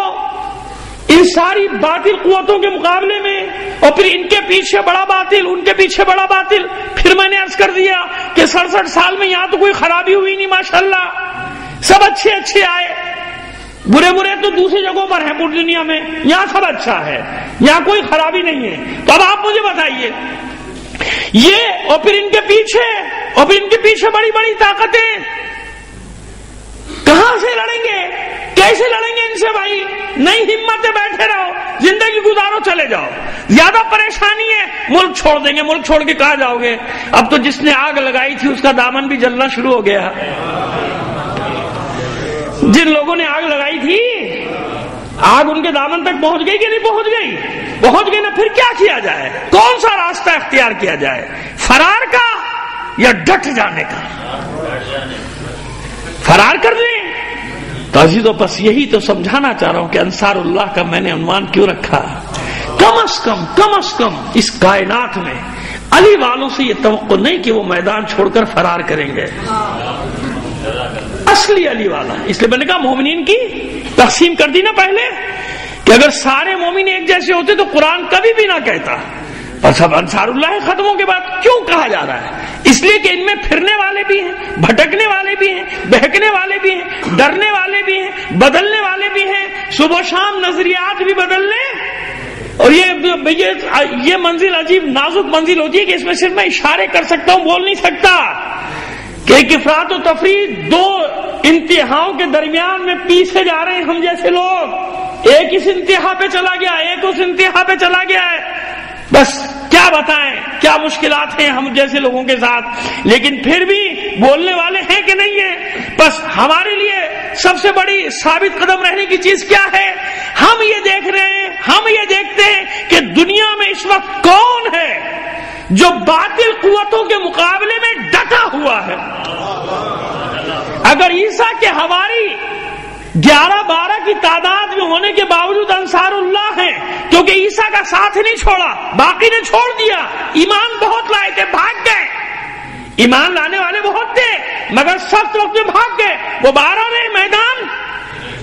ان ساری باطل قوتوں کے مقابلے میں, اور پھر ان کے پیچھے بڑا باطل, ان کے پیچھے بڑا باطل. پھر میں نے عرض کر دیا کہ 67 سال میں یہاں تو کوئی خرابی ہوئی نہیں, ماشاءاللہ سب اچھے اچھے آئے. برے برے تو دوسری جگہوں پر ہیں پوری دنیا میں, یہاں سب اچھا ہے, یہاں کوئی خرابی نہیں ہے. تو اب آپ مجھے بتائیے یہ, اور پھر ان کے پیچھے, اور پھر ان کے پیچھے بڑی بڑی طاقتیں, کہاں سے لڑیں گے, کیسے لڑیں گے ان سے بھائی؟ نہیں ہمت ہے, بیٹھے رہو, زندگی گزارو, چلے جاؤ. زیادہ پریشانی ہے, ملک چھوڑ دیں گے. ملک چھوڑ کے کہاں جاؤ گے؟ اب تو جس نے آگ لگائی تھی اس کا دامن بھی جلنا شروع ہو گیا. جن لوگوں نے آگ لگائی تھی, آگ ان کے دامن تک پہنچ گئی کہ نہیں پہنچ گئی؟ پہنچ گئی نا. پھر کیا کیا جائے؟ کون سا راستہ اختیار کیا جائے؟ فرار کا یا ڈٹ جانے کا؟ فرار کر دیں. تو عزیزو بس یہی تو سمجھانا چاہ رہا ہوں کہ انصار اللہ کا میں نے عنوان کیوں رکھا. کم از کم اس کائنات میں علی والوں سے یہ توقع نہیں کہ وہ میدان چھوڑ کر فرار کریں گے. اصلی علی والا. اس لیے میں نے کہا مومنین کی تقسیم کر دی نا پہلے, کہ اگر سارے مومن ایک جیسے ہوتے تو قرآن کبھی بھی نہ کہتا. اور سب انصار اللہ ختموں کے بعد کیوں کہا جا رہا ہے؟ اس لیے کہ ان میں پھرنے والے بھی ہیں, بھٹکنے والے بھی ہیں, بہکنے والے بھی ہیں, ڈرنے والے بھی ہیں, بدلنے والے بھی ہیں. صبح شام نظریات بھی بدل لیں. اور یہ منزل عجیب نازک منزل ہوتی ہے کہ اس میں صرف میں اشارے کر سکتا ہوں, بول نہیں سکتا. کہ ایک افراط و تفریط, دو انتہاؤں کے درمیان میں پیسے جا رہے ہیں ہم جیسے لوگ. ایک اس انتہا پہ چلا گیا, ایک اس انتہا پہ چلا گیا ہے. بس کیا بتائیں کیا مشکلات ہیں ہم جیسے لوگوں کے ساتھ. لیکن پھر بھی بولنے والے ہیں کہ نہیں ہیں. بس ہمارے لیے سب سے بڑی ثابت قدم رہنے کی چیز کیا ہے؟ ہم یہ دیکھ رہے ہیں, ہم یہ دیکھتے ہیں کہ دنیا میں اس وقت کون ہے جو باطل قوتوں کے مقابلے میں ڈٹا ہوا ہے. اگر عیسیٰ کے حواری 11-12 کی تعداد میں ہونے کے باوجود انصار اللہ ہیں, کیونکہ عیسیٰ کا ساتھ نہیں چھوڑا, باقی نے چھوڑ دیا. ایمان بہت لائے تھے, بھاگ گئے. ایمان لانے والے بہت تھے مگر سخت وقت میں بھاگ گئے. وہ 12 نے میدان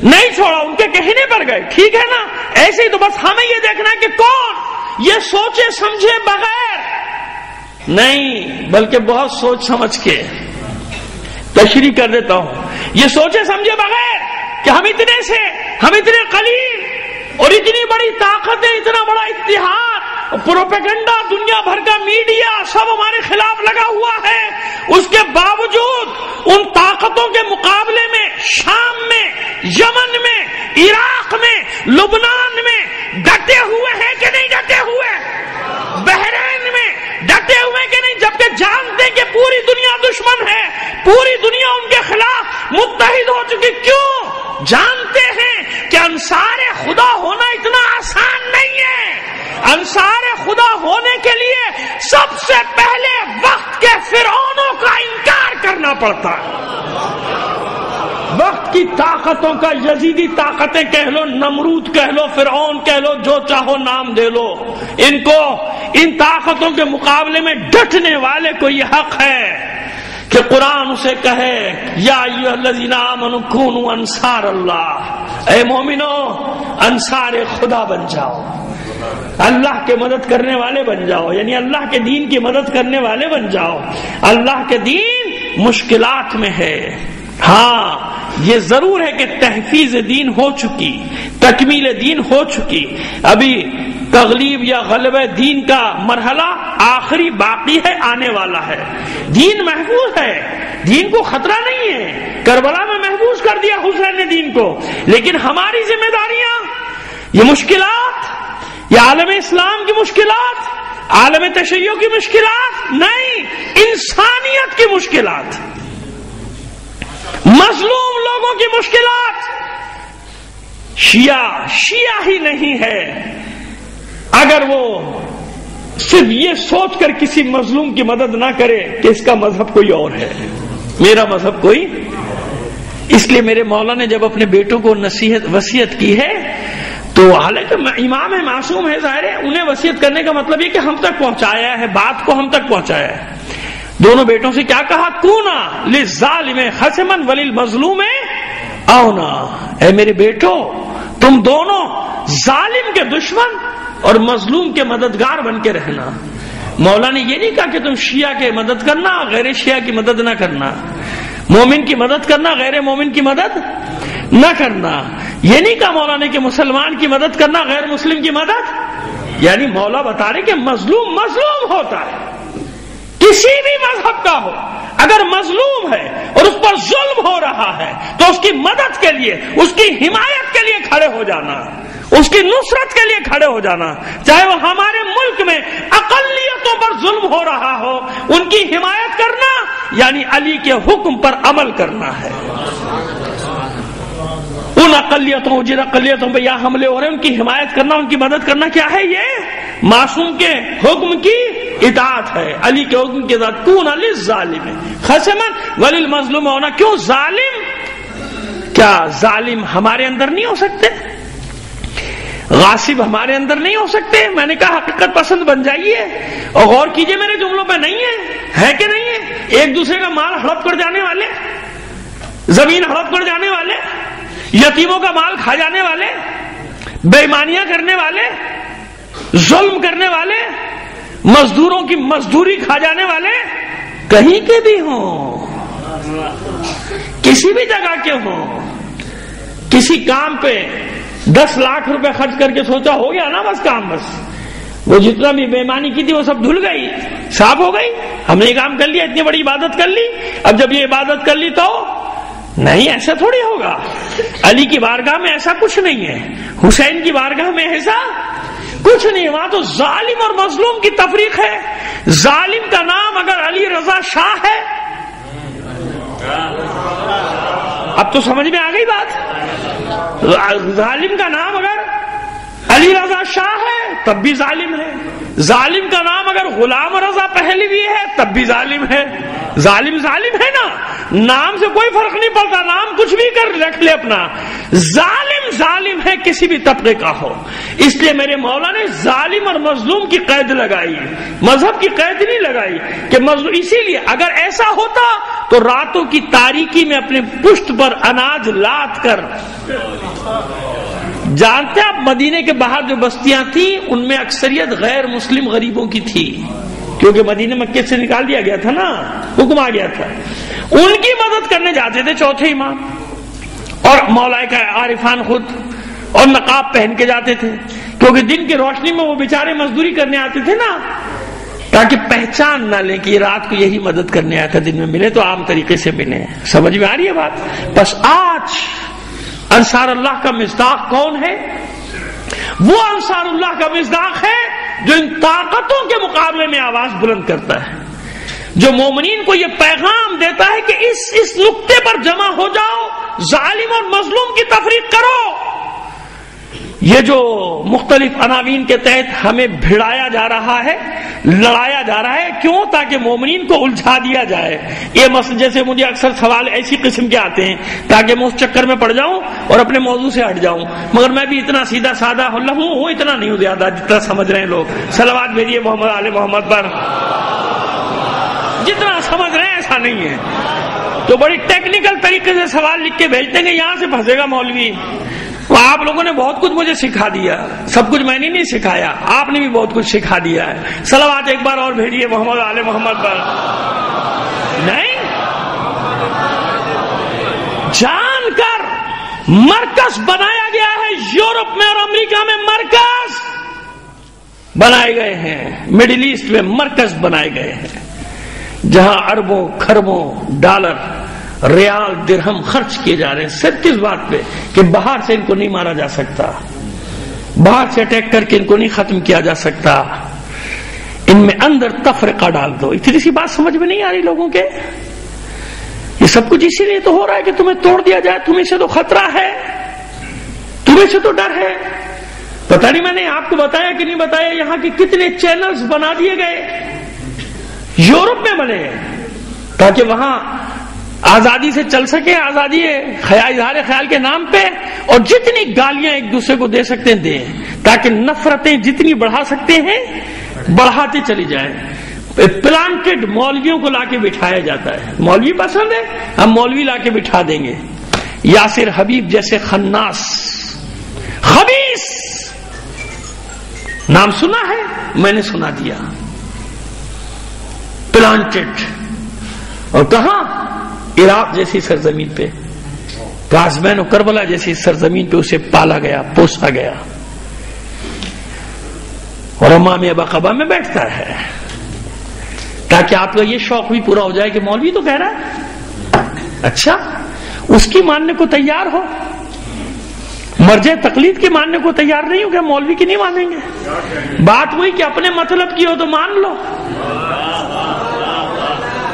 نہیں چھوڑا, ان کے کہنے پر گئے. ٹھیک ہے نا؟ ایسے ہی تو بس ہمیں یہ دیکھنا ہے کہ کون یہ سوچے سمجھے بغیر نہیں, بلکہ بہت سوچ سمجھ کے. تشریح کر دیتا ہوں. یہ سوچے سمجھے بغیر کہ ہم اتنے سے, ہم اتنے قلیل, اور اتنی بڑی طاقتیں، اتنا بڑا اتحاد، پروپیگنڈا، دنیا بھر کا میڈیا سب ہمارے خلاف لگا ہوا ہے، اس کے باوجود ان طاقتوں کے مقابلے میں شام میں، یمن میں، عراق میں، لبنان میں ڈٹے ہوئے ہیں کہ نہیں ڈٹے ہوئے؟ بحرین میں ڈٹے ہوئے کہ نہیں؟ جبکہ جانتے ہیں کہ پوری دنیا دشمن ہے، پوری دنیا ان کے خلاف متحد ہو چکی. کیوں؟ جانتے ہیں کہ انصار خدا ہونا اتنا آسان نہیں ہے. انصار خدا ہونے کے لیے سب سے پہلے وقت کے فرعونوں کا انکار کرنا پڑتا ہے. وقت کی طاقتوں کا، یزیدی طاقتیں کہہ لو، نمرود کہہ لو، فرعون کہہ لو، جو چاہو نام دے لو، ان کو، ان طاقتوں کے مقابلے میں ڈٹنے والے کو یہ حق ہے کہ قرآن اسے کہے یا ایھا الذین آمنوا کونوا انصار اللہ، اے مومنو انصار خدا بن جاؤ، اللہ کے مدد کرنے والے بن جاؤ، یعنی اللہ کے دین کی مدد کرنے والے بن جاؤ. اللہ کے دین مشکلات میں ہے. ہاں یہ ضرور ہے کہ تحفیظ دین ہو چکی، تکمیل دین ہو چکی، ابھی تغلیب یا غلبہ دین کا مرحلہ آخری باقی ہے، آنے والا ہے. دین محفوظ ہے، دین کو خطرہ نہیں ہے. کربلا میں محفوظ کر دیا حسین نے دین کو، لیکن ہماری ذمہ داریاں، یہ مشکلات، یہ عالم اسلام کی مشکلات، عالم تشیع کی مشکلات نہیں، انسانیت کی مشکلات، مظلوم لوگوں کی مشکلات. شیعہ ہی نہیں ہے اگر وہ صرف یہ سوچ کر کسی مظلوم کی مدد نہ کرے کہ اس کا مذہب کوئی اور ہے، میرا مذہب کوئی. اس لیے میرے مولا نے جب اپنے بیٹوں کو وصیت کی ہے تو حالانکہ امام ہے، معصوم ہے، ظاہر ہے انہیں وصیت کرنے کا مطلب یہ کہ ہم تک پہنچایا ہے، بات کو ہم تک پہنچایا ہے. دونوں بیٹوں سے کیا کہا؟ کونا للظالم خصما وللمظلوم اونا، اے میرے بیٹو تم دونوں ظالم کے دشمن اور مظلوم کے مددگار بن کے رہنا. مولا نے یہ نہیں کہا کہ تم شیعہ کے مدد کرنا، غیر شیعہ کی مدد نہ کرنا، مومن کی مدد کرنا، غیر مومن کی مدد نہ کرنا. یہ نہیں کہا مولا نے کہ مسلمان کی مدد کرنا، غیر مسلم کی مدد. یعنی مولا بتا رہے کہ مظلوم مظلوم ہوتا ہے، کسی بھی مذہب کا ہو، اگر مظلوم ہے اور اس پر ظلم ہو رہا ہے تو اس کی مدد کے لیے، اس کی حمایت کے لیے کھڑے ہو جانا، اس کی نصرت کے لیے کھڑے ہو جانا. چاہے وہ ہمارے ملک میں اقلیتوں پر ظلم ہو رہا ہو، ان کی حمایت کرنا یعنی علی کے حکم پر عمل کرنا ہے. ان اقلیتوں، جن اقلیتوں پہ یا حملے ہو رہے ہیں ان کی حمایت کرنا، ان کی مدد کرنا کیا ہے؟ یہ معصوم کے حکم کی اطاعت ہے، علی کے حکم کی اطاعت. کون للظالم خصما وللمظلوم ہونا. کیوں ظالم؟ کیا ظالم ہمارے اندر نہیں ہو سکتے؟ غاصب ہمارے اندر نہیں ہو سکتے؟ میں نے کہا حقیقت پسند بن جائیے اور غور کیجئے میرے جملوں پہ. نہیں ہے کہ نہیں ہے؟ ایک دوسرے کا مال ہڑپ کر جانے والے، زمین ہڑپ کر جانے والے، یتیموں کا مال کھا جانے والے، بے ایمانیاں کرنے والے، ظلم کرنے والے، مزدوروں کی مزدوری کھا جانے والے، کہیں کے بھی ہوں، کسی بھی جگہ کے ہوں. کسی کام پہ 10 لاکھ روپے خرچ کر کے سوچا ہو گیا نا بس کام، بس وہ جتنا بھی بے ایمانی کی تھی وہ سب دھل گئی، صاف ہو گئی، ہم نے یہ کام کر لیا، اتنی بڑی عبادت کر لی، اب جب یہ عبادت کر لی تو نہیں. ایسا تھوڑی ہوگا. علی کی بارگاہ میں ایسا کچھ نہیں ہے، حسین کی بارگاہ میں ایسا کچھ نہیں. وہاں تو ظالم اور مظلوم کی تفریق ہے. ظالم کا نام اگر علی رضا شاہ ہے، اب تو سمجھ میں آ گئی بات. ظالم کا نام اگر علی رضا شاہ ہے تب بھی ظالم ہے. ظالم کا نام اگر غلام رضا پہلوی ہے تب بھی ظالم ہے. ظالم ظالم ہے نا، نام سے کوئی فرق نہیں پڑتا، نام کچھ بھی کر رکھ لے اپنا، ظالم ظالم ہے کسی بھی طبقے کا ہو. اس لیے میرے مولا نے ظالم اور مظلوم کی قید لگائی، مذہب کی قید نہیں لگائی کہ مظلوم. اسی لیے اگر ایسا ہوتا تو راتوں کی تاریکی میں اپنے پشت پر اناج لاد کر، جانتے آپ مدینے کے باہر جو بستیاں تھیں ان میں اکثریت غیر مسلم غریبوں کی تھی، کیونکہ مدینے مکے سے نکال دیا گیا تھا نا، حکم آ گیا تھا. ان کی مدد کرنے جاتے تھے چوتھے امام اور مولا کا عارفان خود اور نقاب پہن کے جاتے تھے، کیونکہ دن کی روشنی میں وہ بیچارے مزدوری کرنے آتے تھے نا، تاکہ پہچان نہ لیں کہ یہ رات کو یہی مدد کرنے آیا تھا، دن میں ملے تو عام طریقے سے ملے۔ سمجھ میں آ رہی ہے بات؟ بس آج انصار اللہ کا مصداق کون ہے؟ وہ انصار اللہ کا مصداق ہے جو ان طاقتوں کے مقابلے میں آواز بلند کرتا ہے، جو مومنین کو یہ پیغام دیتا ہے کہ اس نقطے پر جمع ہو جاؤ، ظالم اور مظلوم کی تفریق کرو۔ یہ جو مختلف عناوین کے تحت ہمیں بھڑایا جا رہا ہے، لڑایا جا رہا ہے، کیوں؟ تاکہ مومنین کو الجھا دیا جائے۔ یہ مسئلہ جیسے مجھے اکثر سوال ایسی قسم کے آتے ہیں تاکہ میں اس چکر میں پڑ جاؤں اور اپنے موضوع سے ہٹ جاؤں، مگر میں بھی اتنا سیدھا سادہ ہوں، اتنا نہیں ہوں زیادہ جتنا سمجھ رہے ہیں لوگ۔ صلوات بھیجیے محمد آل محمد پر۔ جتنا سمجھ رہے ہیں ایسا نہیں ہے، تو بڑی ٹیکنیکل طریقے سے سوال لکھ کے بھیجتے ہیں، یہاں سے پھنسے گا مولوی۔ آپ لوگوں نے بہت کچھ مجھے سکھا دیا، سب کچھ میں نے نہیں سکھایا، آپ نے بھی بہت کچھ سکھا دیا ہے۔ صلوات ایک بار اور بھیجیے محمد آل محمد پر۔ نہیں جان کر مرکز بنایا گیا ہے، یورپ میں اور امریکہ میں مرکز بنائے گئے ہیں، مڈل ایسٹ میں مرکز بنائے گئے ہیں، جہاں اربوں کھربوں ڈالر ریال درہم خرچ کیے جا رہے ہیں صرف کس بات پہ کہ باہر سے ان کو نہیں مارا جا سکتا، باہر سے اٹیک کر کے ان کو نہیں ختم کیا جا سکتا، ان میں اندر تفرقہ ڈال دو۔ اتنی سی بات سمجھ میں نہیں آ رہی لوگوں کے؟ یہ سب کچھ اسی لیے تو ہو رہا ہے کہ تمہیں توڑ دیا جائے، تمہیں سے تو خطرہ ہے، تمہیں سے تو ڈر ہے۔ پتہ نہیں میں نے آپ کو بتایا کہ نہیں بتایا، یہاں کے کتنے چینلز بنا دیے گئے، یورپ میں بنے تاکہ وہاں آزادی سے چل سکے، آزادی اظہار خیال کے نام پہ، اور جتنی گالیاں ایک دوسرے کو دے سکتے ہیں دیں، تاکہ نفرتیں جتنی بڑھا سکتے ہیں بڑھاتے چلی جائیں۔ پلانٹڈ مولویوں کو لا کے بٹھایا جاتا ہے، مولوی پسند ہے ہم مولوی لا کے بٹھا دیں گے۔ یاسر حبیب جیسے خناس خبیث نام سنا ہے، میں نے سنا دیا، پلانٹڈ، اور کہاں؟ عراق جیسی سرزمین پہ، کاظمین و کربلا جیسی سرزمین پہ اسے پالا گیا، پوسا گیا، اور امام ابا قبا میں بیٹھتا ہے تاکہ آپ کا یہ شوق بھی پورا ہو جائے کہ مولوی تو کہہ رہا ہے، اچھا اس کی ماننے کو تیار ہو، مرجع تقلید کے ماننے کو تیار نہیں ہو، کہ مولوی کی نہیں مانیں گے؟ بات وہی کہ اپنے مطلب کی ہو تو مان لو،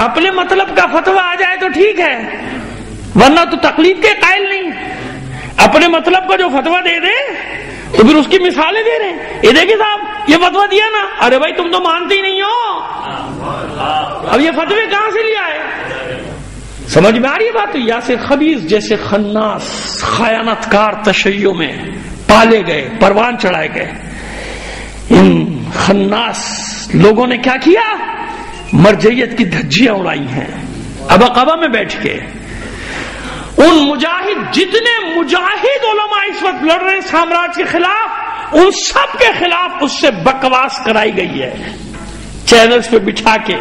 اپنے مطلب کا فتویٰ آ جائے تو ٹھیک ہے، ورنہ تو تقلید کے قائل نہیں، اپنے مطلب کا جو فتویٰ دے دے تو پھر اس کی مثالیں دے رہے ہیں، یہ دیکھیں صاحب یہ فتویٰ دیا نا، ارے بھائی تم تو مانتے ہی نہیں ہو، اب یہ فتوے کہاں سے لیا ہے؟ سمجھ میں آ رہی ہے بات؟ تو یاسر خبیث جیسے خناس خیانت کار تشیع میں پالے گئے، پروان چڑھائے گئے۔ ان خناس لوگوں نے کیا کیا؟ مرجعیت کی دھجیاں اڑائی ہیں ابا قبا میں بیٹھ کے۔ ان مجاہد، جتنے مجاہد علماء اس وقت لڑ رہے ہیں سامراج کے خلاف، ان سب کے خلاف اس سے بکواس کرائی گئی ہے، چینلز پہ بٹھا کے۔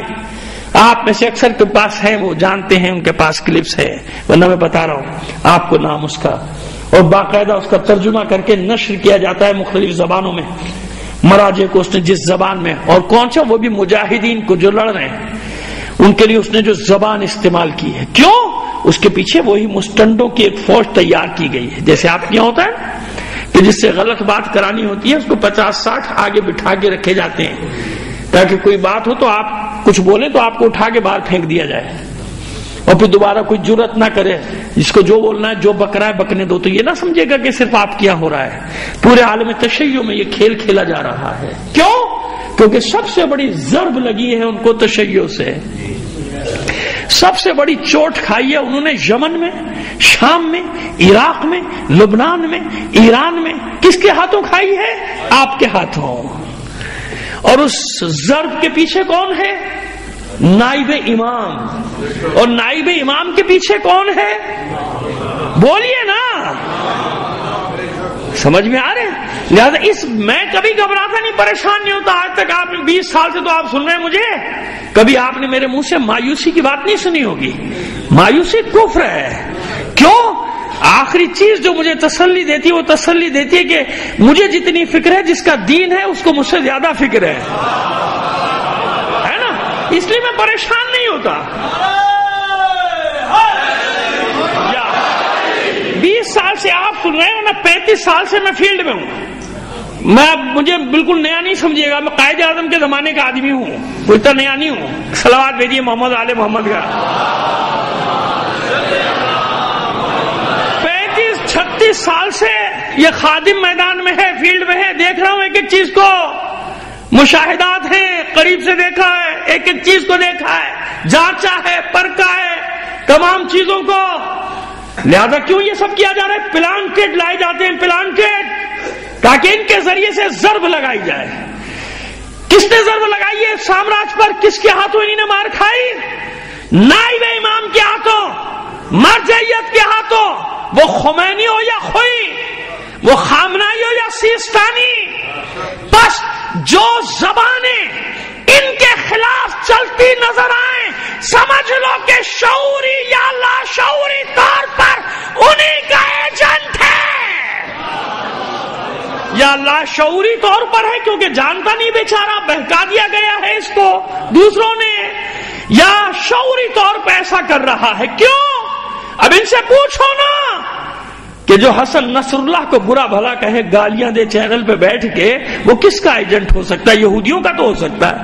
آپ میں سے اکثر کے پاس ہیں، وہ جانتے ہیں، ان کے پاس کلپس ہے، ورنہ میں بتا رہا ہوں آپ کو نام اس کا، اور باقاعدہ اس کا ترجمہ کر کے نشر کیا جاتا ہے مختلف زبانوں میں، مراجع کو اس نے جس زبان میں، اور کون سا؟ وہ بھی مجاہدین کو جو لڑ رہے ہیں ان کے لیے اس نے جو زبان استعمال کی ہے۔ کیوں؟ اس کے پیچھے وہی مستنڈوں کی ایک فوج تیار کی گئی ہے، جیسے آپ کیا ہوتا ہے کہ جس سے غلط بات کرانی ہوتی ہے اس کو 50-60 آگے بٹھا کے رکھے جاتے ہیں تاکہ کوئی بات ہو تو آپ کچھ بولیں تو آپ کو اٹھا کے باہر پھینک دیا جائے، اور پھر دوبارہ کوئی جرت نہ کرے، جس کو جو بولنا ہے جو بک رہا ہے بکنے دو۔ تو یہ نہ سمجھے گا کہ صرف آپ کیا ہو رہا ہے، پورے عالم تشیع میں یہ کھیل کھیلا جا رہا ہے۔ کیوں؟ کیونکہ سب سے بڑی ضرب لگی ہے ان کو تشیع سے، سب سے بڑی چوٹ کھائی ہے انہوں نے یمن میں، شام میں، عراق میں، لبنان میں، ایران میں۔ کس کے ہاتھوں کھائی ہے؟ آپ کے ہاتھوں۔ اور اس ضرب کے پیچھے کون ہے؟ نائب امام، اور نائب امام کے پیچھے کون ہے؟ بولیے نا، سمجھ میں آ رہے ہیں؟ لہذا میں کبھی گھبراتا نہیں، پریشان نہیں ہوتا۔ آج تک آپ 20 سال سے تو آپ سن رہے ہیں مجھے، کبھی آپ نے میرے منہ سے مایوسی کی بات نہیں سنی ہوگی۔ مایوسی کفر ہے۔ کیوں؟ آخری چیز جو مجھے تسلی دیتی ہے وہ تسلی دیتی ہے کہ مجھے جتنی فکر ہے جس کا دین ہے اس کو مجھ سے زیادہ فکر ہے نا، اس لیے میں پریشان نہیں ہوتا۔ 20 سال سے آپ سن رہے ہو نا، 35 سال سے میں فیلڈ میں ہوں، مجھے بالکل نیا نہیں سمجھیے گا، میں قائد اعظم کے زمانے کا آدمی ہوں، کوئی اتنا نیا نہیں ہوں۔ صلوات بھیجیے محمد آل محمد کا۔ 36 سال سے یہ خادم میدان میں ہے، فیلڈ میں ہے، دیکھ رہا ہوں ایک ایک چیز کو، مشاہدات ہیں، قریب سے دیکھا ہے، ایک ایک چیز کو دیکھا ہے، جانچا ہے، پرکھا ہے تمام چیزوں کو۔ لہذا کیوں یہ سب کیا جا رہا ہے؟ پلانٹڈ لائے جاتے ہیں، پلانٹڈ، تاکہ ان کے ذریعے سے ضرب لگائی جائے۔ کس نے ضرب لگائی ہے سامراج پر؟ کس کے ہاتھوں انہوں نے مار کھائی؟ نائب امام کے ہاتھوں، مرجعیت کے ہاتھوں، وہ خمینی ہو یا خوئی، وہ خامنائی ہو یا سیستانی۔ بس جو زبانیں ان کے خلاف چلتی نظر آئیں، سمجھ لو کہ شعوری یا لاشعوری طور پر انہی کا ایجنٹ ہے، یا لاشعوری طور پر ہے کیونکہ جانتا نہیں بیچارہ، بہکا دیا گیا ہے اس کو دوسروں نے، یا شعوری طور پر ایسا کر رہا ہے۔ کیوں؟ اب ان سے پوچھو نا کہ جو حسن نصر اللہ کو برا بھلا کہے، گالیاں دے چینل پہ بیٹھ کے، وہ کس کا ایجنٹ ہو سکتا ہے؟ یہودیوں کا تو ہو سکتا ہے۔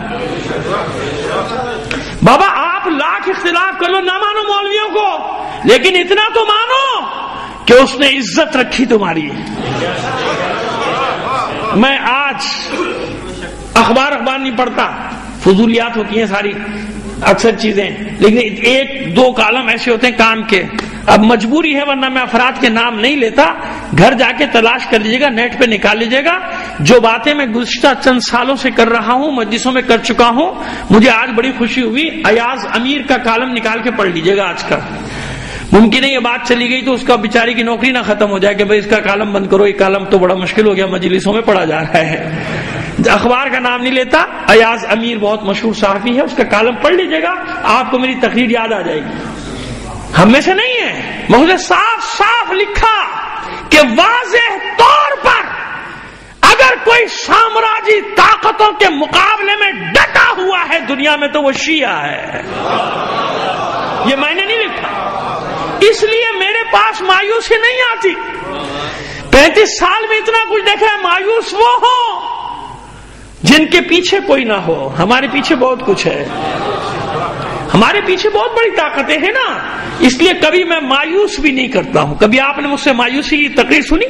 بابا آپ لاکھ اختلاف کر لو، نہ مانو مولویوں کو، لیکن اتنا تو مانو کہ اس نے عزت رکھی تمہاری۔ میں آج اخبار نہیں پڑھتا، فضولیات ہوتی ہیں ساری اکثر چیزیں، لیکن ایک دو کالم ایسے ہوتے ہیں کام کے، اب مجبوری ہے ورنہ میں افراد کے نام نہیں لیتا، گھر جا کے تلاش کر لیجیے گا، نیٹ پہ نکال لیجیے گا۔ جو باتیں میں گزشتہ چند سالوں سے کر رہا ہوں، مجلسوں میں کر چکا ہوں، مجھے آج بڑی خوشی ہوئی، ایاز امیر کا کالم نکال کے پڑھ لیجیے گا آج کا۔ ممکن ہے یہ بات چلی گئی تو اس کا بیچاری کی نوکری نہ ختم ہو جائے کہ بھائی اس کا کالم بند کرو، یہ کالم تو بڑا مشکل ہو گیا، مجلسوں میں پڑھا جا رہا ہے۔ اخبار کا نام نہیں لیتا، ایاز امیر بہت مشہور صحافی ہے، اس کا کالم پڑھ لیجیے گا، آپ کو میری تقریر یاد آ جائے گی۔ ہم میں سے نہیں ہے، بہت صاف صاف لکھا کہ واضح طور پر اگر کوئی سامراجی طاقتوں کے مقابلے میں ڈٹا ہوا ہے دنیا میں تو وہ شیعہ ہے۔ یہ میں نے نہیں لکھا، اس لیے میرے پاس مایوسی نہیں آتی۔ 35 سال میں اتنا کچھ دیکھا ہے، مایوس وہ ہو جن کے پیچھے کوئی نہ ہو۔ ہمارے پیچھے بہت کچھ ہے، ہمارے پیچھے بہت بڑی طاقتیں ہیں نا، اس لیے کبھی میں مایوس بھی نہیں کرتا ہوں۔ کبھی آپ نے مجھ سے مایوسی کی تقریر سنی؟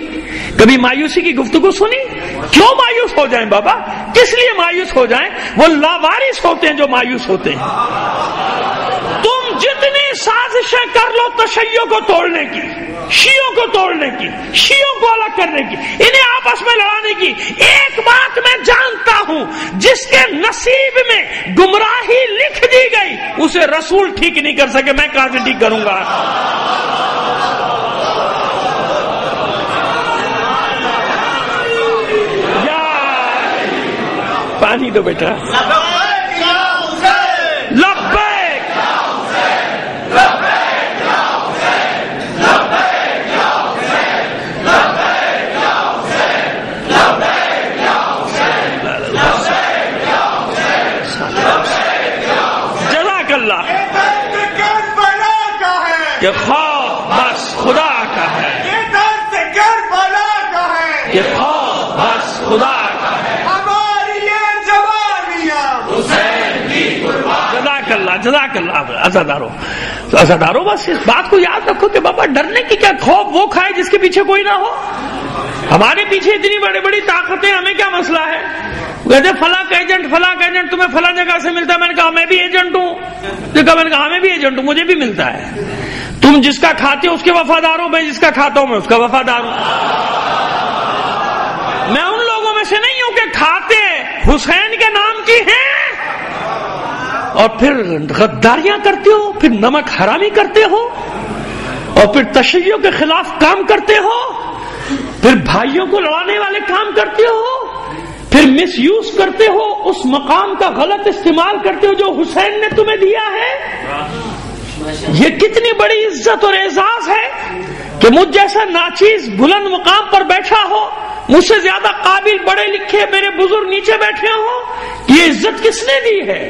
کبھی مایوسی کی گفتگو سنی؟ کیوں مایوس ہو جائیں بابا؟ کس لیے مایوس ہو جائیں؟ وہ لاوارث ہوتے ہیں جو مایوس ہوتے ہیں۔ تم جتنی سازشیں کر لو تشیع کو توڑنے کی، شیعوں کو توڑنے کی، شیعوں کو الگ کرنے کی، انہیں آپس میں لڑانے کی، ایک بات میں جانتا ہوں، جس کے نصیب میں گمراہی لکھ دی گئی اسے رسول ٹھیک نہیں کر سکے، میں کہاں سے ٹھیک کروں گا؟ یا پانی دو بیٹا۔ یہ خوف بس خدا کا ہے، یہ درد کربلا کا ہے، یہ خوف بس خدا کا ہے، ہماری یہ جوانیاں حسین کی قربان۔ جزاک اللہ، جزاک اللہ۔ عزادارو بس اس بات کو یاد رکھو کہ بابا ڈرنے کی کیا، خوف وہ کھائے جس کے پیچھے کوئی نہ ہو۔ ہمارے پیچھے اتنی بڑی بڑی طاقتیں، ہمیں کیا مسئلہ ہے؟ کہتے فلاں کا ایجنٹ تمہیں فلاں جگہ سے ملتا ہے، میں نے کہا میں بھی ایجنٹ ہوں، میں نے کہا میں بھی ایجنٹ ہوں، مجھے بھی ملتا ہے۔ تم جس کا کھاتے ہو اس کے وفادار ہو، میں جس کا کھاتا ہوں میں اس کا وفادار ہوں۔ میں ان لوگوں میں سے نہیں ہوں کہ کھاتے حسین کے نام کی ہیں اور پھر غداریاں کرتے ہو، پھر نمک حرامی کرتے ہو، اور پھر تشیع کے خلاف کام کرتے ہو، پھر بھائیوں کو لڑانے والے کام کرتے ہو، پھر مس یوز کرتے ہو، اس مقام کا غلط استعمال کرتے ہو جو حسین نے تمہیں دیا ہے۔ یہ کتنی بڑی عزت اور اعزاز ہے کہ مجھ جیسا ناچیز بلند مقام پر بیٹھا ہو، مجھ سے زیادہ قابل پڑھے لکھے میرے بزرگ نیچے بیٹھے ہوں، یہ عزت کس نے دی ہے؟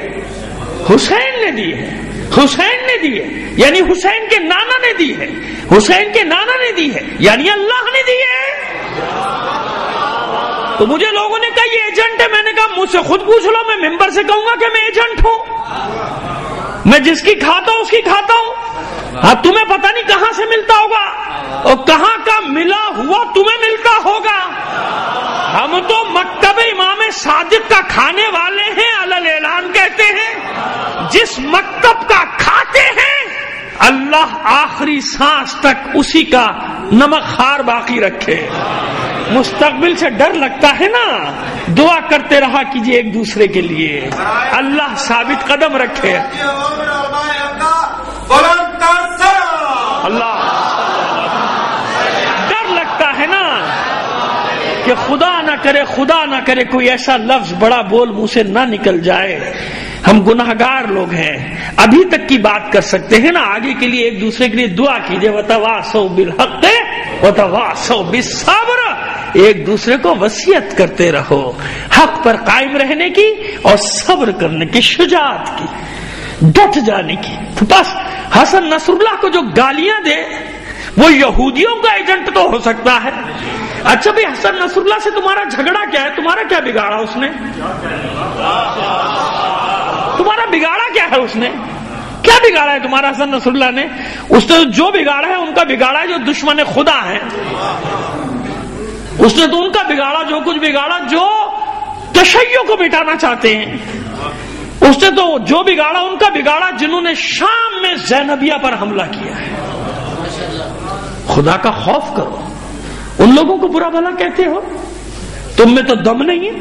حسین نے دی ہے، حسین نے دی ہے، یعنی حسین کے نانا نے دی ہے، حسین کے نانا نے دی ہے، یعنی اللہ نے دی ہے۔ تو مجھے لوگوں نے کہا یہ ایجنٹ ہے، میں نے کہا مجھ سے خود پوچھ لو، میں ممبر سے کہوں گا کہ میں ایجنٹ ہوں؟ میں جس کی کھاتا ہوں اس کی کھاتا ہوں۔ ہاں تمہیں پتہ نہیں کہاں سے ملتا ہوگا اور کہاں کا ملا ہوا تمہیں ملتا ہوگا۔ ہم تو مکتب امام صادق کا کھانے والے ہیں، علل اعلان کہتے ہیں۔ جس مکتب کا کھاتے ہیں اللہ آخری سانس تک اسی کا نمک خار باقی رکھے۔ مستقبل سے ڈر لگتا ہے نا، دعا کرتے رہا کیجئے ایک دوسرے کے لیے، اللہ ثابت قدم رکھے۔ اللہ ڈر لگتا ہے نا کہ خدا نہ کرے کوئی ایسا لفظ بڑا بول منہ سے نہ نکل جائے۔ ہم گناہگار لوگ ہیں، ابھی تک کی بات کر سکتے ہیں نا، آگے کے لیے ایک دوسرے کے لیے دعا کیجئے۔ وتواصوا بالحق وتواصوا بالصبر، ایک دوسرے کو وصیت کرتے رہو حق پر قائم رہنے کی اور صبر کرنے کی، شجاعت کی، ڈٹ جانے کی۔ تو بس حسن نصر اللہ کو جو گالیاں دے وہ یہودیوں کا ایجنٹ تو ہو سکتا ہے۔ اچھا بھائی حسن نصر اللہ سے تمہارا جھگڑا کیا ہے؟ تمہارا کیا بگاڑا اس نے؟ تمہارا بگاڑا کیا ہے اس نے؟ کیا بگاڑا ہے تمہارا حسن نصر اللہ نے؟ اس نے جو بگاڑا ہے ان کا بگاڑا ہے جو دشمن خدا ہے۔ اس نے تو ان کا بگاڑا جو کچھ بگاڑا جو تشیع کو مٹانا چاہتے ہیں۔ اس نے تو جو بگاڑا ان کا بگاڑا جنہوں نے شام میں زینبیہ پر حملہ کیا ہے۔ خدا کا خوف کرو، ان لوگوں کو برا بھلا کہتے ہو، تم میں تو دم نہیں ہے،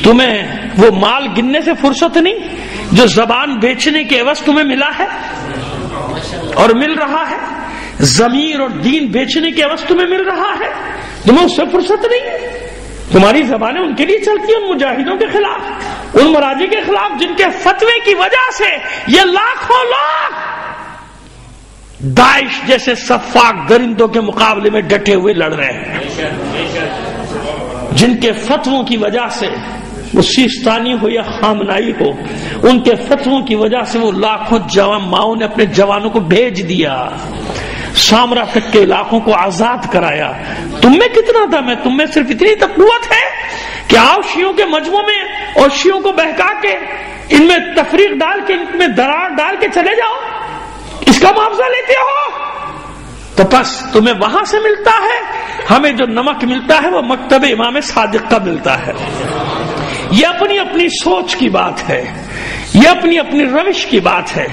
تمہیں وہ مال گننے سے فرصت نہیں جو زبان بیچنے کے عوض تمہیں ملا ہے اور مل رہا ہے، ضمیر اور دین بیچنے کے عوض تمہیں مل رہا ہے، تمہیں اس سے فرصت نہیں ہے۔ تمہاری زبانیں ان کے لیے چلتی ہیں، ان مجاہدوں کے خلاف، ان مراجع کے خلاف جن کے فتوے کی وجہ سے یہ لاکھوں لوگ داعش جیسے صفاق درندوں کے مقابلے میں ڈٹے ہوئے لڑ رہے ہیں، جن کے فتووں کی وجہ سے وہ سیستانی ہو یا خامنائی ہو، ان کے فتووں کی وجہ سے وہ لاکھوں جوان ماؤں نے اپنے جوانوں کو بھیج دیا، سامرا تک کے علاقوں کو آزاد کرایا۔ تم میں کتنا دم ہے؟ تم میں صرف اتنی تو قوت ہے کہ آؤ شیعوں کے مجموعوں میں اور شیعوں کو بہکا کے ان میں تفریق ڈال کے، ان میں درار ڈال کے چلے جاؤ، اس کا معاوضہ لیتے ہو۔ تو بس تمہیں وہاں سے ملتا ہے، ہمیں جو نمک ملتا ہے وہ مکتب امام صادق کا ملتا ہے۔ یہ اپنی اپنی سوچ کی بات ہے، یہ اپنی اپنی روش کی بات ہے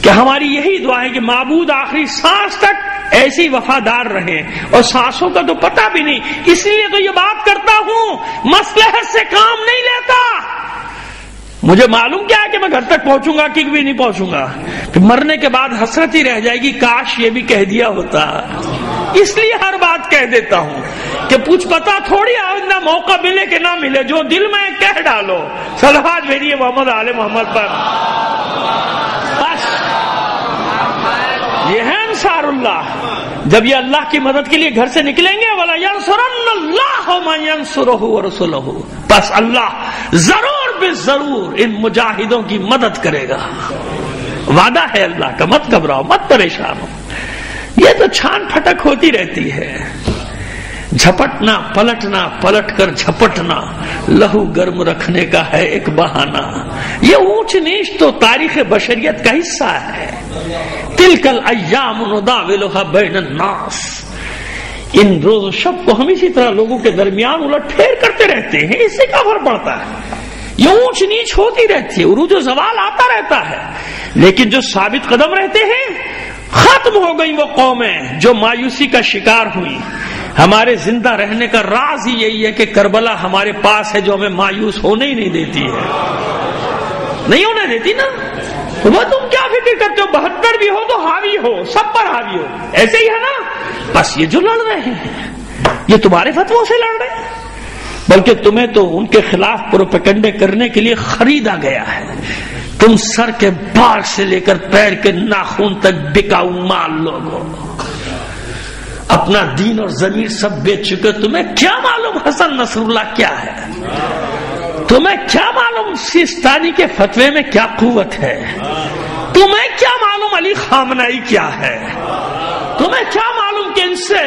کہ ہماری یہی دعا ہے کہ معبود آخری سانس تک ایسی وفادار رہے، اور سانسوں کا تو پتہ بھی نہیں، اس لیے تو یہ بات کرتا ہوں، مصلحت سے کام نہیں لیتا۔ مجھے معلوم کیا ہے کہ میں گھر تک پہنچوں گا کہ بھی نہیں پہنچوں گا، پھر مرنے کے بعد حسرت ہی رہ جائے گی، کاش یہ بھی کہہ دیا ہوتا۔ اس لیے ہر بات کہہ دیتا ہوں کہ کچھ پتا تھوڑی آئندہ موقع ملے کہ نہ ملے، جو دل میں کہہ ڈالو۔ صلوات بھیجیے محمد آل محمد پر۔ بس یہ ہے انصار اللہ، جب یہ اللہ کی مدد کے لیے گھر سے نکلیں گے، وَلَا يَنْصُرَنَّ اللَّهُ مَن يَنْصُرُهُ وَرُسُلُهُ، بس اللہ ضرور بے ضرور ان مجاہدوں کی مدد کرے گا، وعدہ ہے اللہ کا، مت گھبراؤ، مت پریشان ہو۔ یہ تو چھان پھٹک ہوتی رہتی ہے، جھپٹنا پلٹنا، پلٹ کر جھپٹنا لہو گرم رکھنے کا ہے ایک بہانہ۔ یہ اونچ نیچ تو تاریخ بشریت کا حصہ ہے۔ تلک الایام نداولها بین الناس، ان روز و شب کو ہم اسی طرح لوگوں کے درمیان الٹ پھیر کرتے رہتے ہیں، اس سے کیا فرق پڑتا ہے؟ یہ اونچ نیچ ہوتی رہتی ہے، عروج و زوال آتا رہتا ہے، لیکن جو ثابت قدم رہتے ہیں، ختم ہو گئی وہ قومیں جو مایوسی کا شکار ہوئی۔ ہمارے زندہ رہنے کا راز ہی یہی ہے کہ کربلا ہمارے پاس ہے جو ہمیں مایوس ہونے ہی نہیں دیتی ہے، نہیں ہونے دیتی نا۔ وہ تم کیا فکر کرتے ہو، 72 بھی ہو تو حاوی ہو، سب پر حاوی ہو، ایسے ہی ہے نا۔ بس یہ جو لڑ رہے ہیں یہ تمہارے فتووں سے لڑ رہے ہیں، بلکہ تمہیں تو ان کے خلاف پروپیگنڈے کرنے کے لیے خریدا گیا ہے۔ تم سر کے بال سے لے کر پیر کے ناخن تک بکاؤ مال لوگ ہو، اپنا دین اور ضمیر سب بیچ چکے. تمہیں کیا معلوم حسن نصر اللہ کیا ہے؟ تمہیں کیا معلوم سیستانی کے فتوے میں کیا قوت ہے؟ تمہیں کیا معلوم علی خامنائی کیا ہے؟ تمہیں کیا معلوم کہ ان سے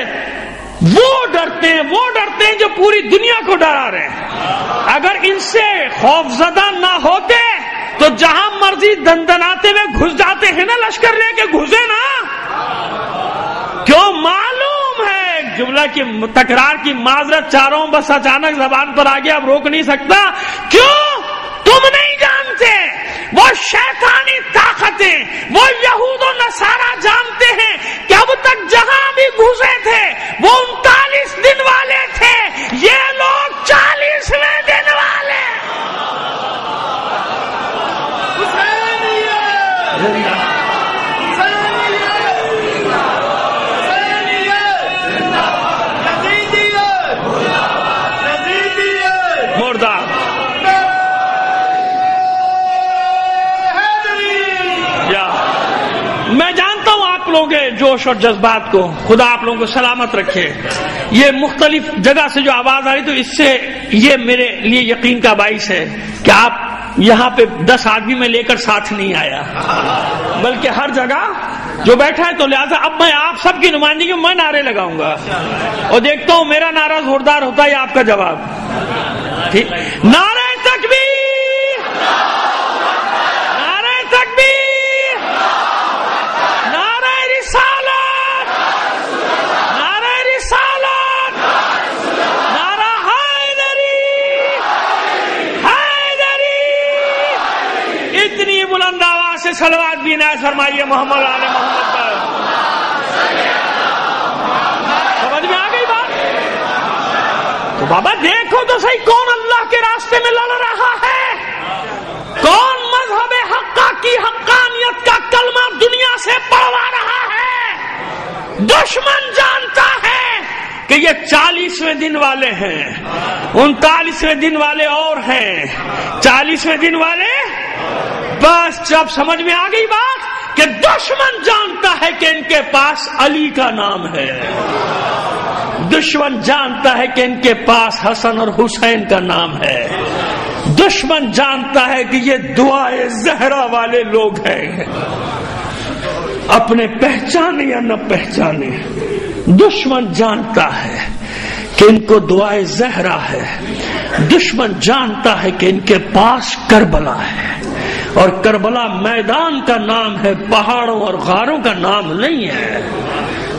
وہ ڈرتے ہیں جو پوری دنیا کو ڈرا رہے ہیں. اگر ان سے خوف زدہ نہ ہوتے تو جہاں مرضی دندناتے ہوئے گھس جاتے ہیں نا، لشکر لے کے گھسے نا. کیوں؟ معلوم ہے جملہ کی تکرار کی معذرت چاہ رہا ہوں، بس اچانک زبان پر آ گیا، اب روک نہیں سکتا. کیوں؟ تم نہیں جانتے وہ شیطانی طاقتیں، وہ یہود و نصارہ جانتے ہیں کہ اب تک جہاں بھی گھسے تھے وہ 39 دن والے تھے، یہ لوگ 40ویں دن والے. میں جانتا ہوں آپ لوگوں کے جوش اور جذبات کو، خدا آپ لوگوں کو سلامت رکھے. یہ مختلف جگہ سے جو آواز آ رہی تو اس سے یہ میرے لیے یقین کا باعث ہے کہ آپ یہاں پہ 10 آدمی میں لے کر ساتھ نہیں آیا، بلکہ ہر جگہ جو بیٹھا ہے. تو لہٰذا اب میں آپ سب کی نمائندگی میں نعرے لگاؤں گا اور دیکھتا ہوں میرا نعرہ زوردار ہوتا ہے یا آپ کا جواب. ٹھیک؟ نعرہ تکبیر، نعرہ تکبیر، نعرہ رسالت، نعرہ رسالت، نعرہ حیدری، حیدری. اتنی بلند آواز سے صلوات بھی نہ فرمائیے محمد آل محمد پر. سمجھ میں آ گئی بات؟ تو بابا دیکھو تو صحیح کون اللہ کے راستے میں لڑ رہا ہے، کون مذہب حقہ کی حقانیت کا کلمہ دنیا سے پڑھوا رہا ہے. دشمن جانتا ہے کہ یہ 40ویں دن والے ہیں، 39ویں دن والے اور ہیں، 40ویں دن والے. بس جب سمجھ میں آ گئی بات کہ دشمن جانتا ہے کہ ان کے پاس علی کا نام ہے، دشمن جانتا ہے کہ ان کے پاس حسن اور حسین کا نام ہے، دشمن جانتا ہے کہ یہ دعائے زہرا والے لوگ ہیں. اپنے پہچانے یا نہ پہچانے دشمن جانتا ہے کہ ان کو دعائے زہرا ہے. دشمن جانتا ہے کہ ان کے پاس کربلا ہے، اور کربلا میدان کا نام ہے، پہاڑوں اور غاروں کا نام نہیں ہے.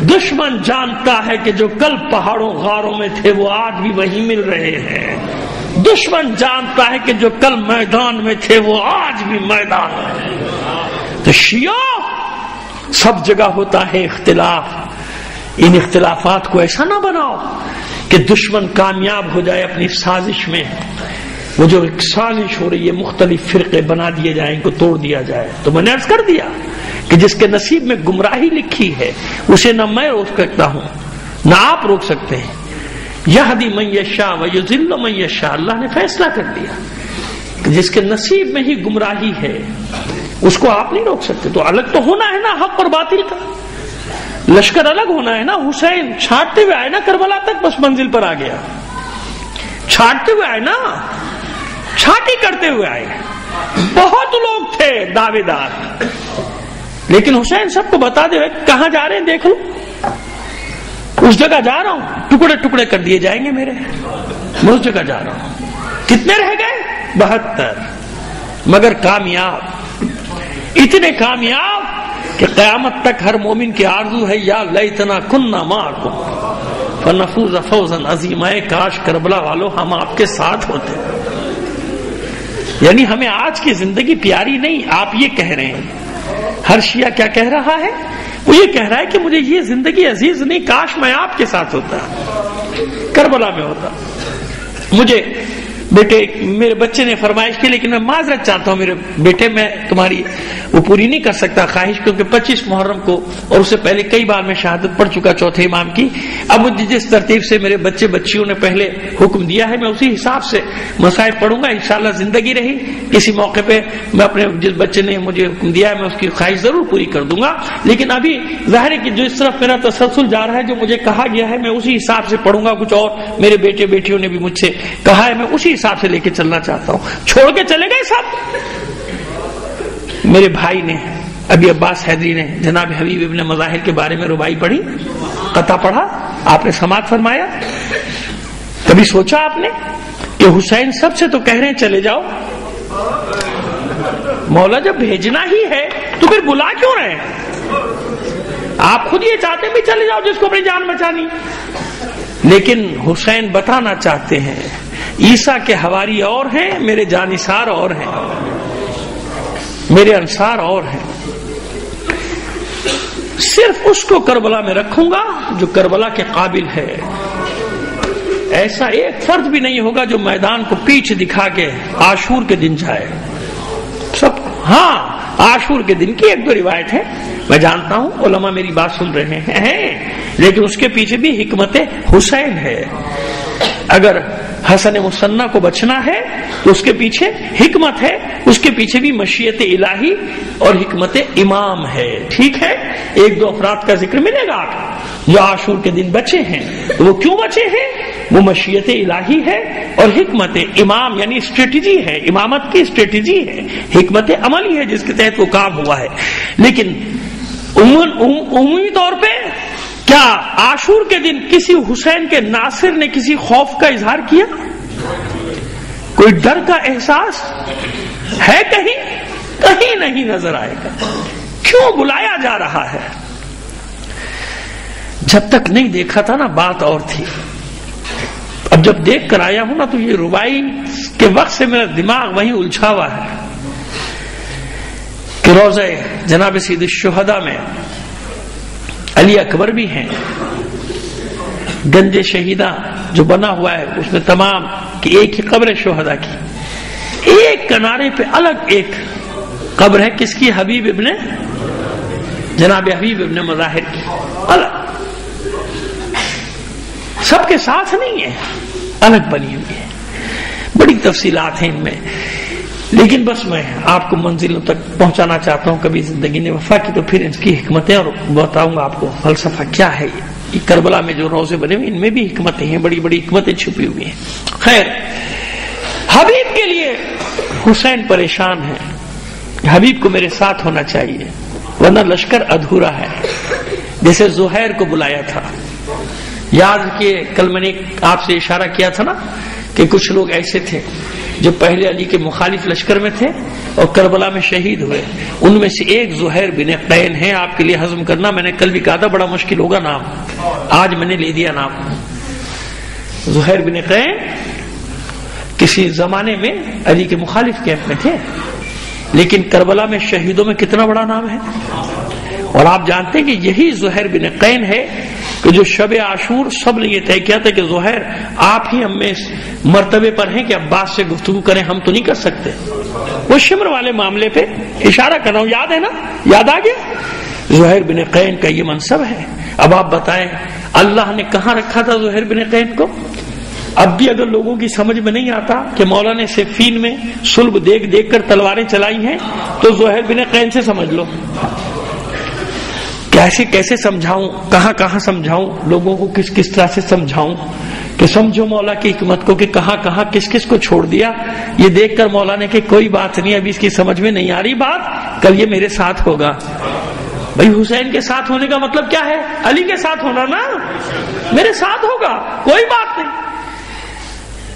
دشمن جانتا ہے کہ جو کل پہاڑوں غاروں میں تھے وہ آج بھی وہیں مل رہے ہیں. دشمن جانتا ہے کہ جو کل میدان میں تھے وہ آج بھی میدان میں. تو شیعہ سب جگہ ہوتا ہے اختلاف. ان اختلافات کو ایسا نہ بناؤ کہ دشمن کامیاب ہو جائے اپنی سازش میں. وہ جو ایک سازش ہو رہی ہے، مختلف فرقے بنا دیے جائیں، ان کو توڑ دیا جائے. تو میں نے عرض کر دیا کہ جس کے نصیب میں گمراہی لکھی ہے اسے نہ میں روک سکتا ہوں نہ آپ روک سکتے ہیں. یہدی من یشاء ویضل من یشاء. اللہ نے فیصلہ کر دیا کہ جس کے نصیب میں ہی گمراہی ہے اس کو آپ نہیں روک سکتے. تو الگ تو ہونا ہے نا حق اور باطل کا، لشکر الگ ہونا ہے نا. حسین چھانٹتے ہوئے آئے نا کربلا تک، بس منزل پر آ گیا. چھانٹتے ہوئے آئے نا، چھانٹی کرتے ہوئے آئے. بہت لوگ تھے دعوے دار، لیکن حسین سب کو بتا دے کہاں جا رہے ہیں دیکھ لو. اس جگہ جا رہا ہوں، ٹکڑے ٹکڑے کر دیے جائیں گے میرے. میں اس جگہ جا رہا ہوں. کتنے رہ گئے؟ 72. مگر کامیاب، اتنے کامیاب کہ قیامت تک ہر مومن کی آرزو ہے یا لیتنا کننا معکم فنفوز فوزا عظیما. کاش کربلا والو ہم آپ کے ساتھ ہوتے. یعنی ہمیں آج کی زندگی پیاری نہیں، آپ یہ کہہ رہے ہیں. ہر شیعہ کیا کہہ رہا ہے؟ وہ یہ کہہ رہا ہے کہ مجھے یہ زندگی عزیز نہیں، کاش میں آپ کے ساتھ ہوتا، کربلا میں ہوتا. مجھے بیٹے میرے بچے نے فرمائش کی لیکن میں معذرت چاہتا ہوں میرے بیٹے، میں تمہاری وہ پوری نہیں کر سکتا خواہش، کیونکہ 25 محرم کو اور اس سے پہلے کئی بار میں شہادت پڑھ چکا چوتھے امام کی. اب مجھے جس ترتیب سے میرے بچے بچیوں نے پہلے حکم دیا ہے میں اسی حساب سے مصائب پڑھوں گا. انشاءاللہ زندگی رہی کسی موقع پہ میں اپنے جس بچے نے مجھے حکم دیا ہے میں اس کی خواہش ضرور پوری کر دوں گا. لیکن ابھی ظاہر ہے کہ جو اس طرف میرا تسلسل جا رہا ہے، جو مجھے کہا گیا ہے میں اسی حساب سے پڑھوں گا. کچھ اور میرے بیٹے بیٹیوں نے بھی مجھ سے کہا ہے، میں اسی حساب سے لے کے چلنا چاہتا ہوں. چھوڑ کے چلے گئے سب. میرے بھائی نے ابھی عباس حیدری نے جناب حبیب ابن مظاہر کے بارے میں ربائی پڑھی، قطع پڑھا، آپ نے سماعت فرمایا. کبھی سوچا آپ نے کہ حسین سب سے تو کہہ رہے ہیں چلے جاؤ، مولا جب بھیجنا ہی ہے تو پھر بلا کیوں رہے ہیں؟ آپ خود یہ چاہتے ہیں بھی چلے جاؤ جس کو اپنی جان بچانی. لیکن حسین بتانا چاہتے ہیں عیسیٰ کے حواری اور ہیں، میرے جانثار اور ہیں، میرے انصار اور ہیں. صرف اس کو کربلا میں رکھوں گا جو کربلا کے قابل ہے. ایسا ایک فرد بھی نہیں ہوگا جو میدان کو پیچھے دکھا کے عاشور کے دن جائے. سب ہاں عاشور کے دن کی ایک دو روایت ہے، میں جانتا ہوں علماء میری بات سن رہے ہیں، لیکن اس کے پیچھے بھی حکمت حسین ہے. اگر حسن مصنع کو بچنا ہے تو اس کے پیچھے حکمت ہے، اس کے پیچھے بھی مشیت الہی اور حکمت امام ہے. ٹھیک ہے، ایک دو افراد کا ذکر ملے گا جو عاشور کے دن بچے ہیں. وہ کیوں بچے ہیں؟ وہ مشیت الہی ہے اور حکمت امام یعنی اسٹریٹجی ہے، امامت کی اسٹریٹجی ہے، حکمت عملی ہے جس کے تحت وہ کام ہوا ہے. لیکن عمومی طور پہ کیا عاشور کے دن کسی حسین کے ناصر نے کسی خوف کا اظہار کیا؟ کوئی ڈر کا احساس ہے؟ کہیں نہیں نظر آئے گا. کیوں بلایا جا رہا ہے؟ جب تک نہیں دیکھا تھا نا بات اور تھی. اب جب دیکھ کر آیا ہوں نا تو یہ ربائی کے وقت سے میرا دماغ وہیں الجھا ہوا ہے کہ روضہ جناب سید الشہداء میں علی اکبر بھی ہیں، گنج شہیدہ جو بنا ہوا ہے اس میں تمام کی ایک ہی قبر شہداء کی، ایک کنارے پہ الگ ایک قبر ہے کس کی؟ حبیب ابن جناب حبیب ابن مظاہر کی الگ، سب کے ساتھ نہیں ہے، الگ بنی ہوئی ہے. بڑی تفصیلات ہیں ان میں، لیکن بس میں آپ کو منزلوں تک پہنچانا چاہتا ہوں. کبھی زندگی نے وفا کی تو پھر ان کی حکمتیں اور بتاؤں گا آپ کو فلسفہ کیا ہے. یہ کربلا میں جو روزے بنے ہوئے ان میں بھی حکمتیں ہیں، بڑی بڑی حکمتیں چھپی ہوئی ہیں. خیر، حبیب کے لیے حسین پریشان ہے. حبیب کو میرے ساتھ ہونا چاہیے ورنہ لشکر ادھورا ہے. جیسے زہیر کو بلایا تھا، یاد رکھیے کل میں نے آپ سے اشارہ کیا تھا نا کہ کچھ لوگ ایسے تھے جو پہلے علی کے مخالف لشکر میں تھے اور کربلا میں شہید ہوئے. ان میں سے ایک زہیر بن قین ہے. آپ کے لیے ہضم کرنا میں نے کل بھی کہا تھا بڑا مشکل ہوگا نام، آج میں نے لے دیا نام. زہیر بن قین کسی زمانے میں علی کے مخالف کیمپ میں تھے، لیکن کربلا میں شہیدوں میں کتنا بڑا نام ہے. اور آپ جانتے ہیں کہ یہی زہیر بن قین ہے کہ جو شب عاشور سب نے یہ طے کیا تھا کہ زہیر آپ ہی ہم میں اس مرتبے پر ہیں کہ عباس سے گفتگو کریں، ہم تو نہیں کر سکتے. وہ شمر والے معاملے پہ اشارہ کر رہا ہوں، یاد ہے نا؟ یاد آ گیا؟ زہیر بن قین کا یہ منصب ہے. اب آپ بتائیں اللہ نے کہاں رکھا تھا زہیر بن قین کو؟ اب بھی اگر لوگوں کی سمجھ میں نہیں آتا کہ مولا نے صفین میں صلب دیکھ دیکھ کر تلواریں چلائی ہیں تو زہیر بن قین سے سمجھ لو. کیسے کیسے سمجھاؤں، کہاں کہاں سمجھاؤں، لوگوں کو کس کس طرح سے سمجھاؤں کہ سمجھو مولا کی حکمت کو کہ کہاں کہاں کس کس کو چھوڑ دیا. یہ دیکھ کر مولا نے کہ کوئی بات نہیں، ابھی اس کی سمجھ میں نہیں آ رہی بات، کل یہ میرے ساتھ ہوگا. بھائی حسین کے ساتھ ہونے کا مطلب کیا ہے؟ علی کے ساتھ ہونا نا، میرے ساتھ ہوگا، کوئی بات نہیں.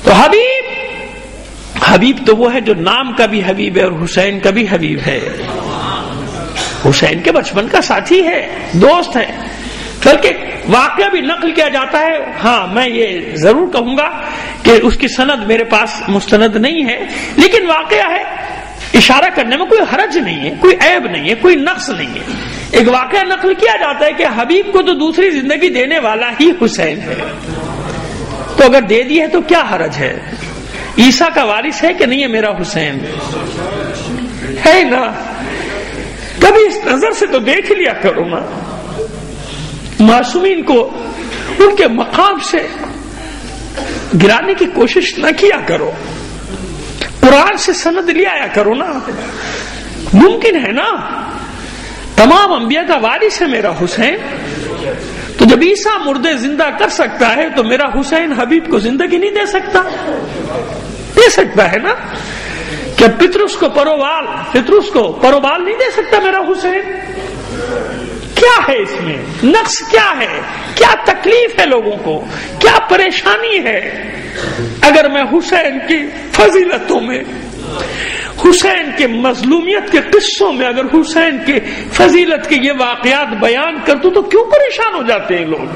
تو حبیب تو وہ ہے جو نام کا بھی حبیب ہے اور حسین کا بھی حبیب ہے. حسین کے بچپن کا ساتھی ہے، دوست ہے. بلکہ واقعہ بھی نقل کیا جاتا ہے. ہاں میں یہ ضرور کہوں گا کہ اس کی سند میرے پاس مستند نہیں ہے، لیکن واقعہ ہے، اشارہ کرنے میں کوئی حرج نہیں ہے، کوئی عیب نہیں ہے، کوئی نقص نہیں ہے. ایک واقعہ نقل کیا جاتا ہے کہ حبیب کو تو دوسری زندگی دینے والا ہی حسین ہے، تو اگر دے دی ہے تو کیا حرج ہے؟ عیسیٰ کا وارث ہے کہ نہیں ہے میرا حسین؟ ہے نا؟ کبھی اس نظر سے تو دیکھ لیا کرو نا، معصومین کو ان کے مقام سے گرانے کی کوشش نہ کیا کرو، قرآن سے سند لے آیا کرو نا۔ ممکن ہے نا، تمام انبیاء کا وارث ہے میرا حسین، تو جب عیسیٰ مردے زندہ کر سکتا ہے تو میرا حسین حبیب کو زندگی نہیں دے سکتا؟ دے سکتا ہے نا؟ کیا پطرس کو پروبال نہیں دے سکتا میرا حسین؟ کیا ہے اس میں نقص؟ کیا ہے؟ کیا تکلیف ہے لوگوں کو؟ کیا پریشانی ہے؟ اگر میں حسین کی فضیلتوں میں، حسین کے مظلومیت کے قصوں میں اگر حسین کے فضیلت کے یہ واقعات بیان کر دوں تو کیوں پریشان ہو جاتے ہیں لوگ؟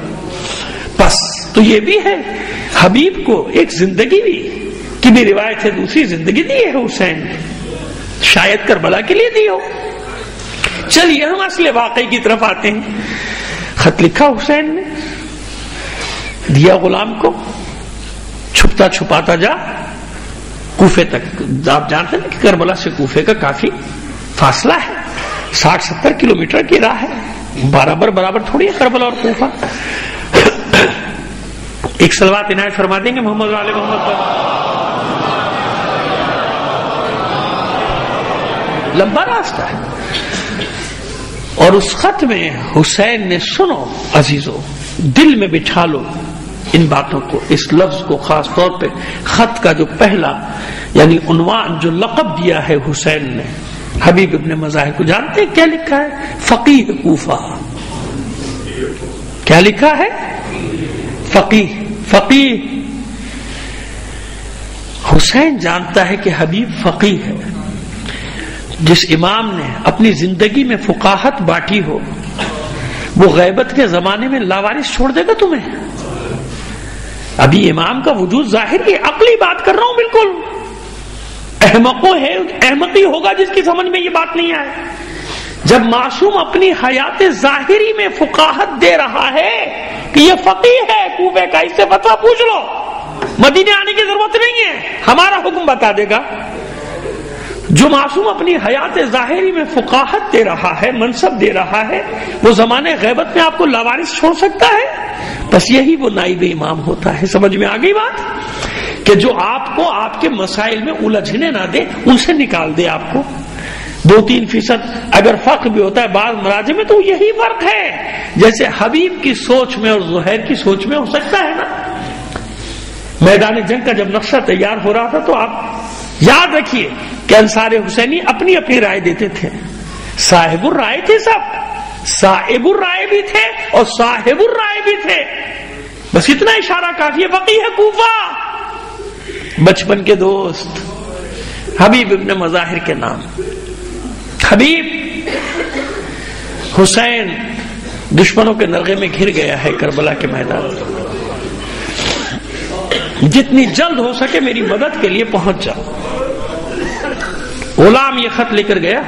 بس تو یہ بھی ہے، حبیب کو ایک زندگی کی بھی روایت ہے، دوسری زندگی دی ہے حسین، شاید کربلا کے لیے دی ہو۔ چلیے ہم اصل واقعی کی طرف آتے ہیں۔ خط لکھا حسین نے، دیا غلام کو، چھپتا چھپاتا جا کوفے تک۔ آپ جانتے ہیں کہ کربلا سے کوفے کا کافی فاصلہ ہے، 60-70 کلومیٹر کی راہ ہے، برابر تھوڑی ہے کربلا اور کوفہ۔ ایک صلوات عنایت فرما دیں گے محمد علیہ محمد پر؟ لمبا راستہ ہے، اور اس خط میں حسین نے، سنو عزیزو، دل میں بٹھا لو ان باتوں کو، اس لفظ کو خاص طور پہ، خط کا جو پہلا یعنی عنوان، جو لقب دیا ہے حسین نے حبیب ابن مظاہر کو، جانتے ہیں کیا لکھا ہے؟ فقیہ کوفہ۔ کیا لکھا ہے؟ فقیہ۔ حسین جانتا ہے کہ حبیب فقیہ ہے۔ جس امام نے اپنی زندگی میں فقاہت بانٹی ہو، وہ غیبت کے زمانے میں لاوارث چھوڑ دے گا تمہیں؟ ابھی امام کا وجود ظاہر کی عقلی بات کر رہا ہوں، بالکل احمقی ہوگا جس کی سمجھ میں یہ بات نہیں آئے۔ جب معصوم اپنی حیات ظاہری میں فقاہت دے رہا ہے کہ یہ فقیہ ہے کوفے کا، اس سے فتویٰ پوچھ لو، مدینے آنے کی ضرورت نہیں ہے، ہمارا حکم بتا دے گا۔ جو معصوم اپنی حیات ظاہری میں فقاہت دے رہا ہے، منصب دے رہا ہے، وہ زمانے غیبت میں آپ کو لاوارث چھوڑ سکتا ہے؟ بس یہی وہ نائب امام ہوتا ہے۔ سمجھ میں آ گئی بات؟ کہ جو آپ کو آپ کے مسائل میں الجھنے نہ دے، ان سے نکال دے آپ کو۔ 2-3% اگر فرق بھی ہوتا ہے بعض مراجع میں، تو یہی فرق ہے، جیسے حبیب کی سوچ میں اور زہیر کی سوچ میں ہو سکتا ہے نا۔ میدان جنگ کا جب نقشہ تیار ہو رہا تھا تو آپ یاد رکھیے کہ انصار حسینی اپنی اپنی رائے دیتے تھے، صاحب الرائے تھے، سب صاحب الرائے بھی تھے اور صاحب الرائے بھی تھے۔ بس اتنا اشارہ کافی ہے، فقیہ کوفہ، بچپن کے دوست حبیب ابن مظاہر کے نام۔ حبیب حسین دشمنوں کے نرغے میں گھر گیا ہے کربلا کے میدان میں، جتنی جلد ہو سکے میری مدد کے لیے پہنچ جاؤ۔ غلام یہ خط لے کر گیا،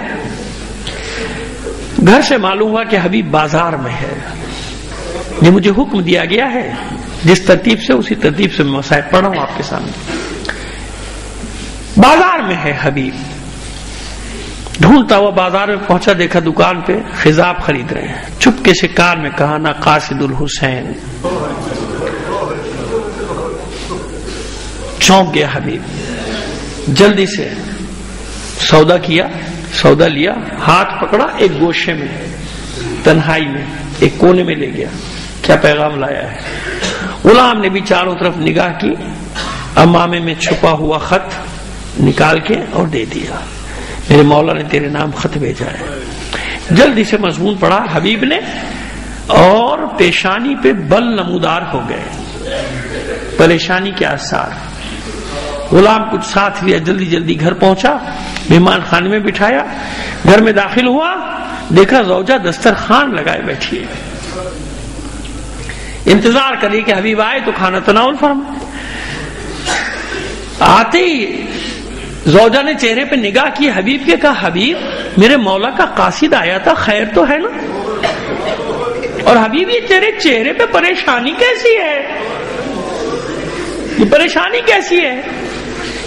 گھر سے معلوم ہوا کہ حبیب بازار میں ہے۔ یہ مجھے حکم دیا گیا ہے، جس ترتیب سے اسی ترتیب سے میں مسائل پڑھ رہا ہوں آپ کے سامنے۔ بازار میں ہے حبیب، ڈھونڈتا ہوا بازار میں پہنچا، دیکھا دکان پہ خضاب خرید رہے ہیں، چپکے سے کان میں کہا نا قاصد الحسین۔ چونک گیا حبیب، جلدی سے سودا کیا، سودا لیا، ہاتھ پکڑا، ایک گوشے میں تنہائی میں ایک کونے میں لے گیا، کیا پیغام لایا ہے؟ غلام نے بھی چاروں طرف نگاہ کی، امامے میں چھپا ہوا خط نکال کے اور دے دیا، میرے مولا نے تیرے نام خط بھیجا ہے۔ جلدی سے مضمون پڑھا حبیب نے، اور پیشانی پہ بل نمودار ہو گئے، پریشانی کے آثار۔ غلام کچھ ساتھ لیا، جلدی جلدی گھر پہنچا، مہمان خانے میں بٹھایا، گھر میں داخل ہوا، دیکھا زوجہ دسترخوان لگائے بیٹھی ہے، انتظار کری کہ حبیب آئے تو کھانا تناول فرمائے۔ آتے ہی زوجہ نے چہرے پہ نگاہ کی حبیب کے، کہا حبیب میرے مولا کا قاصد آیا تھا، خیر تو ہے نا؟ اور حبیب یہ تیرے چہرے پہ پریشانی کیسی ہے؟ یہ پریشانی کیسی ہے؟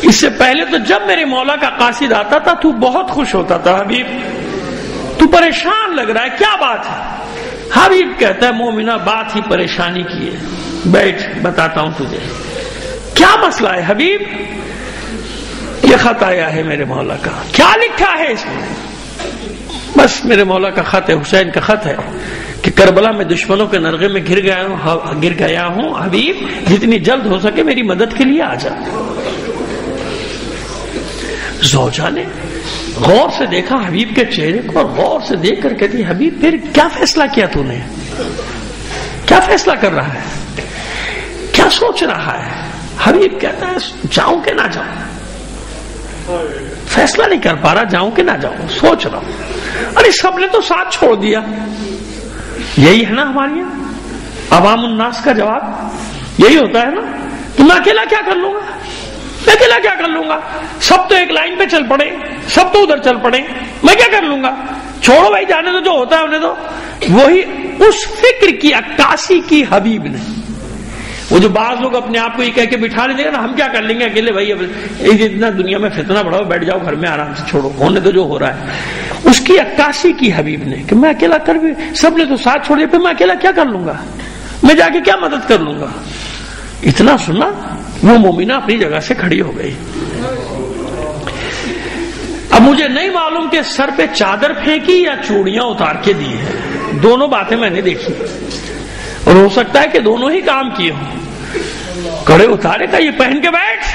اس سے پہلے تو جب میرے مولا کا قاصد آتا تھا تو بہت خوش ہوتا تھا، حبیب تو پریشان لگ رہا ہے، کیا بات ہے؟ حبیب کہتا ہے مومنہ بات ہی پریشانی کی ہے، بیٹھ بتاتا ہوں تجھے کیا مسئلہ ہے۔ حبیب یہ خط آیا ہے میرے مولا کا، کیا لکھا ہے اس میں؟ بس میرے مولا کا خط ہے، حسین کا خط ہے کہ کربلا میں دشمنوں کے نرغے میں گر گیا ہوں، حبیب جتنی جلد ہو سکے میری مدد کے لیے آ جا۔ زوجہ نے غور سے دیکھا حبیب کے چہرے کو اور غور سے دیکھ کر کہتی حبیب پھر کیا فیصلہ کیا تو نے؟ کیا فیصلہ کر رہا ہے؟ کیا سوچ رہا ہے؟ حبیب کہتا ہے جاؤں کہ نہ جاؤں، فیصلہ نہیں کر پا رہا، جاؤں کہ نہ جاؤں، سوچ رہا ہوں۔ ارے سب نے تو ساتھ چھوڑ دیا، یہی ہے نا ہمارے یہاں عوام الناس کا جواب یہی ہوتا ہے نا، تو میں اکیلا کیا کر لوں گا، میں اکیلا کیا کر لوں گا، سب تو ایک لائن پہ چل پڑے، سب تو ادھر چل پڑے، میں کیا کر لوں گا، چھوڑو بھائی جانے تو جو ہوتا ہے انہیں تو۔ وہی اس فکر کی عکاسی کی حبیب نے۔ وہ جو بعض لوگ اپنے آپ کو یہ کہہ کے بٹھا نہیں دے گا نا ہم کیا کر لیں گے اکیلے، بھائی اتنا دنیا میں فتنہ بڑھاؤ، بیٹھ جاؤ گھر میں آرام سے، چھوڑو ہونے تو جو ہو رہا ہے۔ اس کی عکاسی کی حبیب نے کہ میں اکیلا کر بھی، سب نے تو ساتھ چھوڑ دیا، پھر میں اکیلا کیا کر لوں گا، میں جا کے کیا مدد کر لوں گا۔ اتنا سنا وہ مومنہ اپنی جگہ سے کھڑی ہو گئی۔ اب مجھے نہیں معلوم کہ سر پہ چادر پھینکی یا چوڑیاں اتار کے دی ہے، دونوں باتیں میں نے دیکھی اور ہو سکتا ہے کہ دونوں ہی کام کیے ہوں۔ کڑے اتارے کا یہ پہن کے بیٹھ،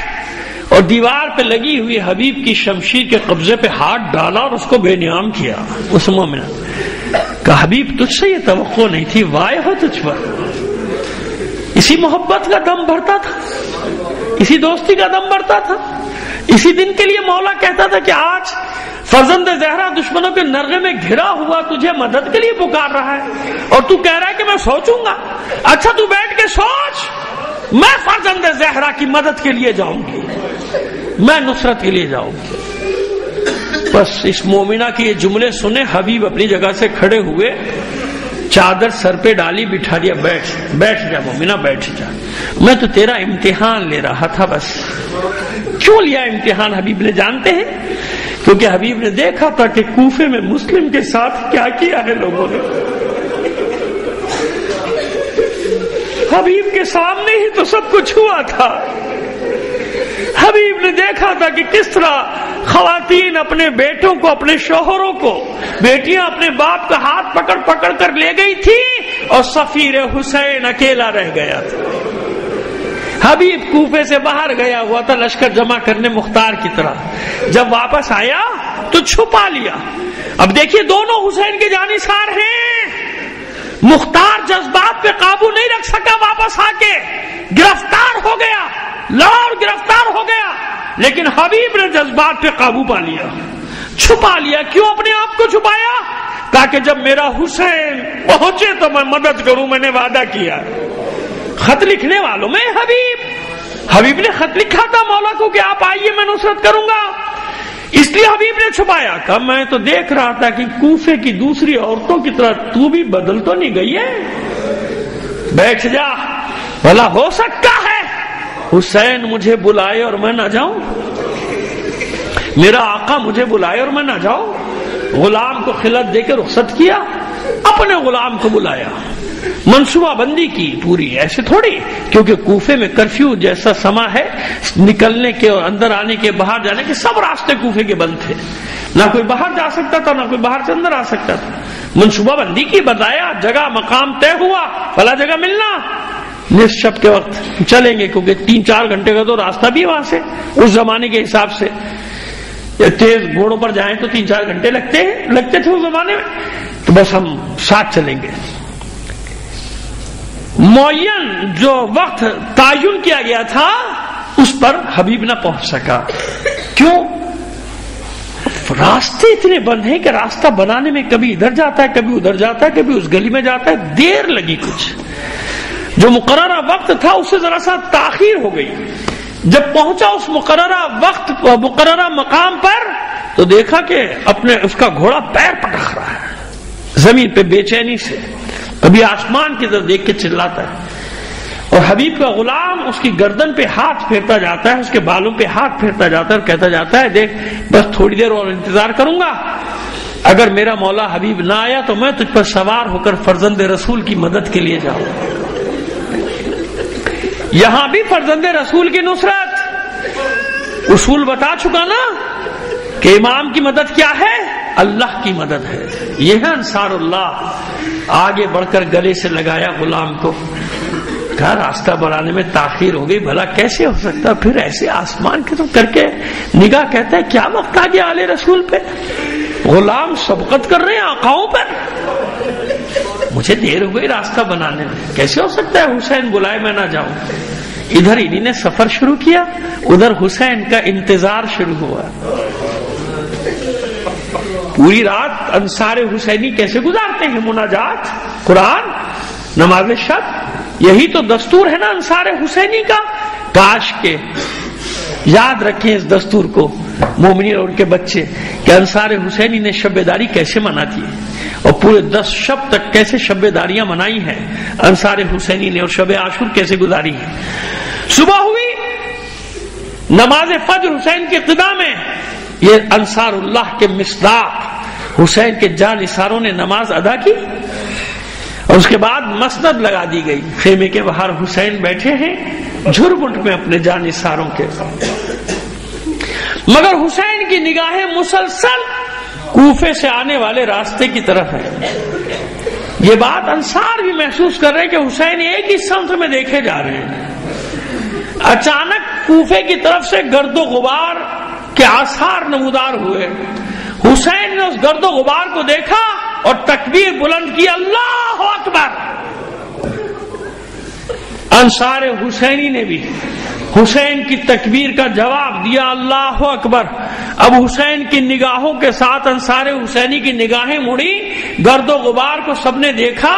اور دیوار پہ لگی ہوئی حبیب کی شمشیر کے قبضے پہ ہاتھ ڈالا اور اس کو بے نیام کیا۔ اس مومنہ کہ حبیب تجھ سے یہ توقع نہیں تھی، وائے ہو تجھ پر۔ اسی محبت کا دم بھرتا تھا، اسی دوستی کا دم بھرتا تھا، اسی دن کے لیے مولا کہتا تھا کہ آج فرزند زہرا دشمنوں کے نرغے میں گھرا ہوا تجھے مدد کے لیے پکار رہا ہے اور تو کہہ رہا ہے کہ میں سوچوں گا۔ اچھا تو بیٹھ کے سوچ، میں فرزند زہرا کی مدد کے لیے جاؤں گی، میں نصرت کے لیے جاؤں گی۔ بس اس مومنہ کے یہ جملے سنے حبیب اپنی جگہ سے کھڑے ہوئے، چادر سر پہ ڈالی، بٹھا دیا، بیٹھ جا مومنہ بیٹھ جا، میں تو تیرا امتحان لے رہا تھا۔ بس کیوں لیا امتحان حبیب نے جانتے ہیں؟ کیونکہ حبیب نے دیکھا تھا کہ کوفے میں مسلم کے ساتھ کیا کیا ہے لوگوں نے۔ حبیب کے سامنے ہی تو سب کچھ ہوا تھا۔ حبیب نے دیکھا تھا کہ کس طرح خواتین اپنے بیٹوں کو، اپنے شوہروں کو، بیٹیاں اپنے باپ کا ہاتھ پکڑ پکڑ کر لے گئی تھی اور سفیر حسین اکیلا رہ گیا تھا۔ حبیب کوفے سے باہر گیا ہوا تھا لشکر جمع کرنے مختار کی طرح، جب واپس آیا تو چھپا لیا۔ اب دیکھیے دونوں حسین کے جانثار ہیں، مختار جذبات پہ قابو نہیں رکھ سکا، واپس آ کے گرفتار ہو گیا، لاہور گرفتار ہو گیا، لیکن حبیب نے جذبات پہ قابو پا لیا، چھپا لیا۔ کیوں اپنے آپ کو چھپایا؟ تاکہ جب میرا حسین پہنچے تو میں مدد کروں، میں نے وعدہ کیا۔ خط لکھنے والوں میں حبیب نے خط لکھا تھا مولا کو کہ آپ آئیے میں نصرت کروں گا، اس لیے حبیب نے چھپایا۔ کہ میں تو دیکھ رہا تھا کہ کوفے کی دوسری عورتوں کی طرح تو بھی بدل تو نہیں گئی ہے، بیٹھ جا، بھلا ہو سکتا ہے حسین مجھے بلائے اور میں نہ جاؤں، میرا آقا مجھے بلائے اور میں نہ جاؤں۔ غلام کو خلعت دے کے رخصت کیا، اپنے غلام کو بلایا، منصوبہ بندی کی پوری، ایسے تھوڑی، کیونکہ کوفے میں کرفیو جیسا سما ہے، نکلنے کے اور اندر آنے کے، باہر جانے کے سب راستے کوفے کے بند تھے، نہ کوئی باہر جا سکتا تھا، نہ کوئی باہر سے اندر آ سکتا تھا۔ منصوبہ بندی کی، بتایا، جگہ مقام طے ہوا، فلاں جگہ ملنا، نصف شب کے وقت چلیں گے، کیونکہ 3-4 گھنٹے کا تو راستہ بھی وہاں سے اس زمانے کے حساب سے، تیز گھوڑوں پر جائیں تو 3-4 گھنٹے لگتے تھے اس زمانے میں، تو بس ہم ساتھ چلیں گے۔ معین جو وقت تعین کیا گیا تھا اس پر حبیب نہ پہنچ سکا۔ کیوں؟ راستے اتنے بند ہیں کہ راستہ بنانے میں کبھی ادھر جاتا ہے، کبھی ادھر جاتا ہے، کبھی اس گلی میں جاتا ہے، دیر لگی کچھ، جو مقررہ وقت تھا اس سے ذرا سا تاخیر ہو گئی۔ جب پہنچا اس مقررہ وقت مقررہ مقام پر تو دیکھا کہ اس کا گھوڑا پیر پٹخ رہا ہے زمین پہ بے چینی سے، کبھی آسمان کی طرف دیکھ کے چلاتا ہے، اور حبیب کا غلام اس کی گردن پہ ہاتھ پھیرتا جاتا ہے، اس کے بالوں پہ ہاتھ پھیرتا جاتا ہے اور کہتا جاتا ہے دیکھ بس تھوڑی دیر اور انتظار کروں گا، اگر میرا مولا حبیب نہ آیا تو میں تجھ پر سوار ہو کر فرزند رسول کی مدد کے لیے جاؤں۔ یہاں بھی فرزند رسول کی نصرت، اصول بتا چکا نا کہ امام کی مدد کیا ہے؟ اللہ کی مدد ہے۔ یہ ہے انصار اللہ۔ آگے بڑھ کر گلے سے لگایا غلام کو، کہا راستہ بڑھانے میں تاخیر ہو گئی، بھلا کیسے ہو سکتا؟ پھر ایسے آسمان کی طرف کر کے نگاہ، کہتا ہے کیا وقت آ گیا آل رسول پہ؟ غلام سبقت کر رہے ہیں آقاؤں پر، مجھے دیر ہو گئی راستہ بنانے میں، کیسے ہو سکتا ہے حسین بلائے میں نہ جاؤں؟ ادھر انہی نے سفر شروع کیا، ادھر حسین کا انتظار شروع ہوا۔ پوری رات انصار حسینی کیسے گزارتے ہیں؟ مناجات، قرآن، نماز شب، یہی تو دستور ہے نا انصار حسینی کا۔ کاش کے یاد رکھیں اس دستور کو مومنین اور ان کے بچے کہ انصار حسینی نے شب داری کیسے مناتی ہے اور پورے 10 شب تک کیسے شب داریاں منائی ہیں انصار حسینی نے، اور شب عاشور کیسے گزاری ہے۔ صبح ہوئی، نماز فجر حسین کے قضا میں، یہ انصار اللہ کے مصداق حسین کے جانثاروں نے نماز ادا کی، اور اس کے بعد مسند لگا دی گئی، خیمے کے باہر حسین بیٹھے ہیں جھرمٹ میں اپنے جانثاروں کے، مگر حسین کی نگاہیں مسلسل کوفے سے آنے والے راستے کی طرف ہے۔ یہ بات انصار بھی محسوس کر رہے ہیں کہ حسین ایک ہی سمت میں دیکھے جا رہے ہیں۔ اچانک کوفے کی طرف سے گرد و غبار کے آثار نمودار ہوئے، حسین نے اس گرد و غبار کو دیکھا اور تکبیر بلند کی، اللہ اکبر۔ انصار حسینی نے بھی حسین کی تکبیر کا جواب دیا، اللہ اکبر۔ اب حسین کی نگاہوں کے ساتھ انصار حسینی کی نگاہیں مڑی، گرد و غبار کو سب نے دیکھا،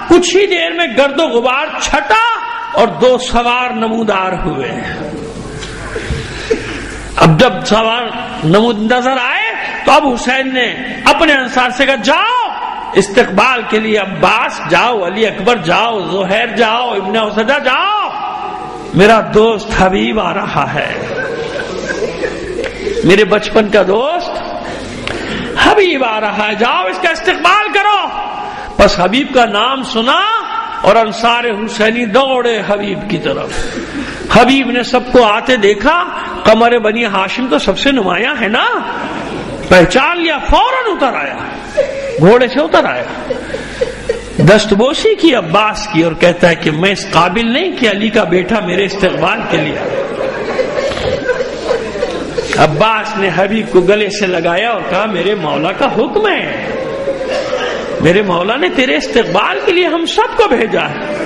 کچھ ہی دیر میں گرد و غبار چھٹا اور 2 سوار نمودار ہوئے۔ اب جب سوار نظر آئے تو اب حسین نے اپنے انصار سے کہا جاؤ استقبال کے لیے، عباس جاؤ، علی اکبر جاؤ، زہیر جاؤ، ابن اسدہ جاؤ، میرا دوست حبیب آ رہا ہے، میرے بچپن کا دوست حبیب آ رہا ہے، جاؤ اس کا استقبال کرو۔ بس حبیب کا نام سنا اور انصار حسینی دوڑے حبیب کی طرف۔ حبیب نے سب کو آتے دیکھا، قمر بنی ہاشم تو سب سے نمایاں ہے نا، پہچان لیا، فوراً اتر آیا، گھوڑے سے اتر آیا، دستبوسی کی عباس کی، اور کہتا ہے کہ میں اس قابل نہیں کہ علی کا بیٹا میرے استقبال کے لیے۔ عباس نے حبیب کو گلے سے لگایا اور کہا میرے مولا کا حکم ہے، میرے مولا نے تیرے استقبال کے لیے ہم سب کو بھیجا ہے۔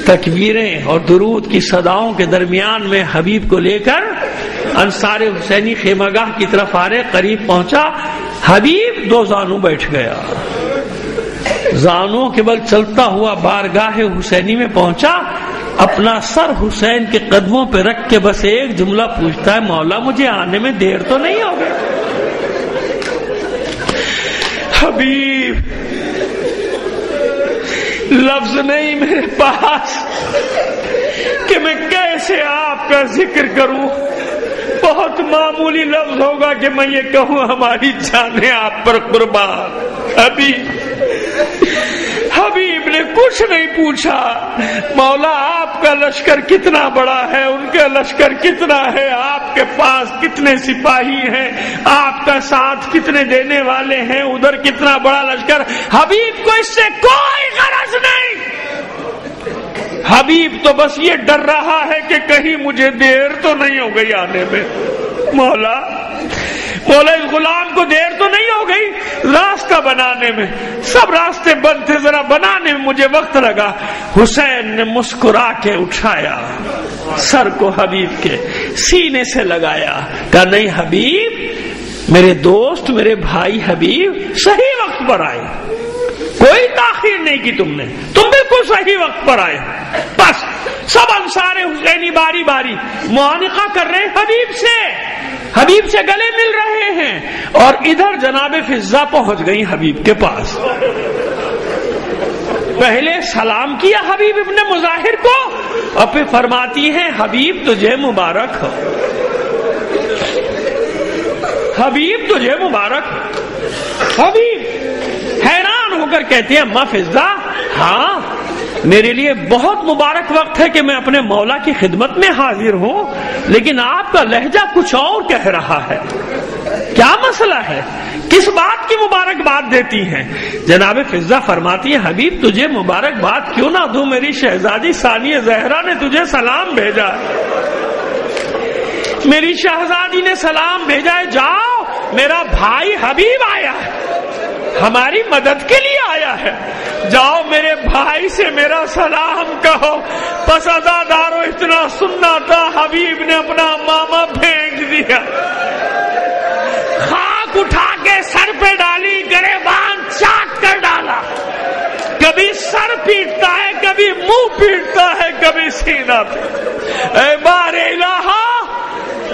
تکبیریں اور درود کی صداؤں کے درمیان میں حبیب کو لے کر انصار حسینی خیمہ گاہ کی طرف آ رہے، قریب پہنچا، حبیب 2 زانو بیٹھ گیا، زانوں کے بل چلتا ہوا بارگاہ حسینی میں پہنچا، اپنا سر حسین کے قدموں پہ رکھ کے بس ایک جملہ پوچھتا ہے، مولا مجھے آنے میں دیر تو نہیں ہوگی؟ حبیب لفظ نہیں میرے پاس کہ میں کیسے آپ کا ذکر کروں، بہت معمولی لفظ ہوگا کہ میں یہ کہوں ہماری جانیں آپ پر قربان۔ حبیب نے کچھ نہیں پوچھا، مولا آپ کا لشکر کتنا بڑا ہے، ان کا لشکر کتنا ہے، آپ کے پاس کتنے سپاہی ہیں، آپ کا ساتھ کتنے دینے والے ہیں، ادھر کتنا بڑا لشکر، حبیب کو اس سے کوئی غرض نہیں۔ حبیب تو بس یہ ڈر رہا ہے کہ کہیں مجھے دیر تو نہیں ہو گئی آنے میں، مولا اس غلام کو دیر تو نہیں ہو گئی راستہ بنانے میں، سب راستے بند تھے، ذرا بنانے میں مجھے وقت لگا۔ حسین نے مسکرا کے اٹھایا، سر کو حبیب کے سینے سے لگایا، کہا نہیں حبیب، میرے دوست، میرے بھائی حبیب صحیح وقت پر آئے، کوئی تاخیر نہیں کی تم نے، تم بالکل صحیح وقت پر آئے۔ بس سب انصار حسینی باری باری معانقہ کر رہے حبیب سے گلے مل رہے ہیں، اور ادھر جناب فضہ پہنچ گئی حبیب کے پاس۔ پہلے سلام کیا حبیب ابن مظاہر کو اور پھر فرماتی ہیں حبیب تجھے مبارک ہو، حبیب تجھے مبارک ہو۔ حبیب حیران ہو کر کہتے ہیں اما فضہ، ہاں میرے لیے بہت مبارک وقت ہے کہ میں اپنے مولا کی خدمت میں حاضر ہوں، لیکن آپ کا لہجہ کچھ اور کہہ رہا ہے، کیا مسئلہ ہے؟ کس بات کی مبارکباد دیتی ہیں؟ جناب فضہ فرماتی ہے حبیب تجھے مبارکباد کیوں نہ دوں، میری شہزادی ثانیہ زہرا نے تجھے سلام بھیجا ہے، میری شہزادی نے سلام بھیجا ہے، جاؤ میرا بھائی حبیب آیا ہے، ہماری مدد کے لیے آیا ہے، جاؤ میرے بھائی سے میرا سلام کہو۔ پس عزادارو اتنا سننا تھا، حبیب نے اپنا ماما پھینک دیا، خاک اٹھا کے سر پہ ڈالی، گریبان چاٹ کر ڈالا، کبھی سر پیٹتا ہے، کبھی منہ پیٹتا ہے، کبھی سینہ پہ۔ اے بار الہا،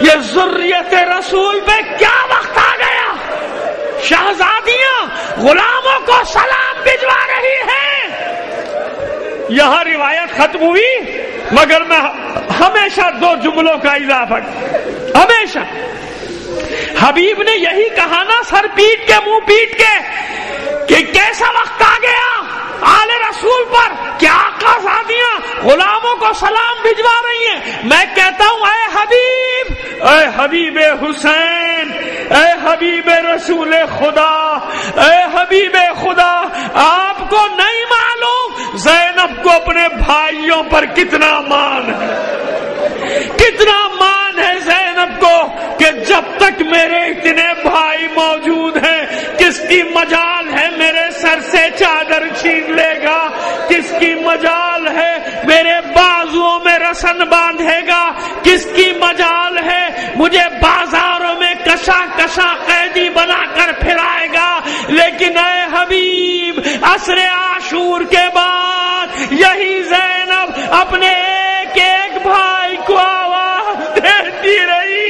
یہ ذریت رسول پہ کیا وقت آ گیا؟ شہزادیاں غلاموں کو سلام بھجوا رہی ہیں۔ یہاں روایت ختم ہوئی، مگر میں ہمیشہ دو جملوں کا اضافہ، ہمیشہ حبیب نے یہی کہا نا سر پیٹ کے منہ پیٹ کے کہ کیسا وقت آ گیا آل رسول پر، کیا آقا زادیاں غلاموں کو سلام بھجوا رہی ہیں۔ میں کہتا ہوں اے حبیب، اے حبیب حسین، اے حبیب رسول خدا، اے حبیب خدا، آپ کو نہیں معلوم زینب کو اپنے بھائیوں پر کتنا مان ہے، کتنا مان ہے زینب کو کہ جب تک میرے اتنے بھائی موجود ہیں کس کی مجال ہے میرے سر سے چادر چھین لے گا، کس کی مجال ہے میرے بازوؤں میں رسن باندھے گا، کس کی مجال ہے مجھے بازاروں میں کشا کشا قیدی بنا کر پھرائے گا۔ لیکن اے حبیب عصر عاشور کے بعد یہی زینب اپنے ایک ایک بھائی کو آواز دیتی رہی۔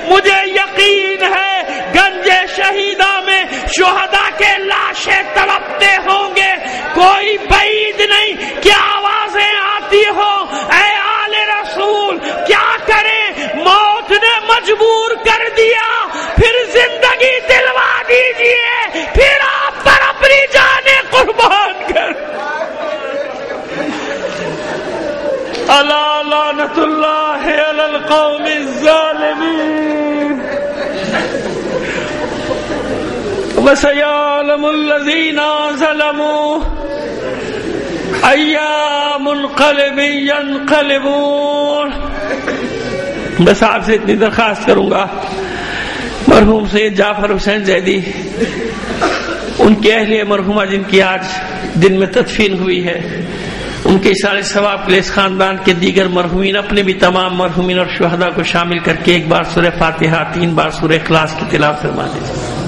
مجھے یقین ہے گنج شہیدہ میں شہداء کے لاشیں تڑپتے ہوں گے، کوئی بعید نہیں کہ آوازیں آتی ہو اے آل رسول کیا کریں، موت نے مجبور کر دیا، پھر زندگی دلوا دیجئے، پھر آپ پر اپنی جانیں قربان کر۔ الا لعنت اللہ علی القوم الظالمین وسيعلم الذين ظلموا أي منقلب ينقلبون۔ بس آپ سے اتنی درخواست کروں گا، مرحوم سید جعفر حسین زیدی، ان کے اہلیہ مرحومہ جن کی آج دن میں تدفین ہوئی ہے، ان کے اشارے ثواب کے لیے اس خاندان کے دیگر مرحومین، اپنے بھی تمام مرحومین اور شہداء کو شامل کر کے ایک بار سورہ فاتحہ، 3 بار سورہ اخلاص کی تلاوت فرما دیجیے۔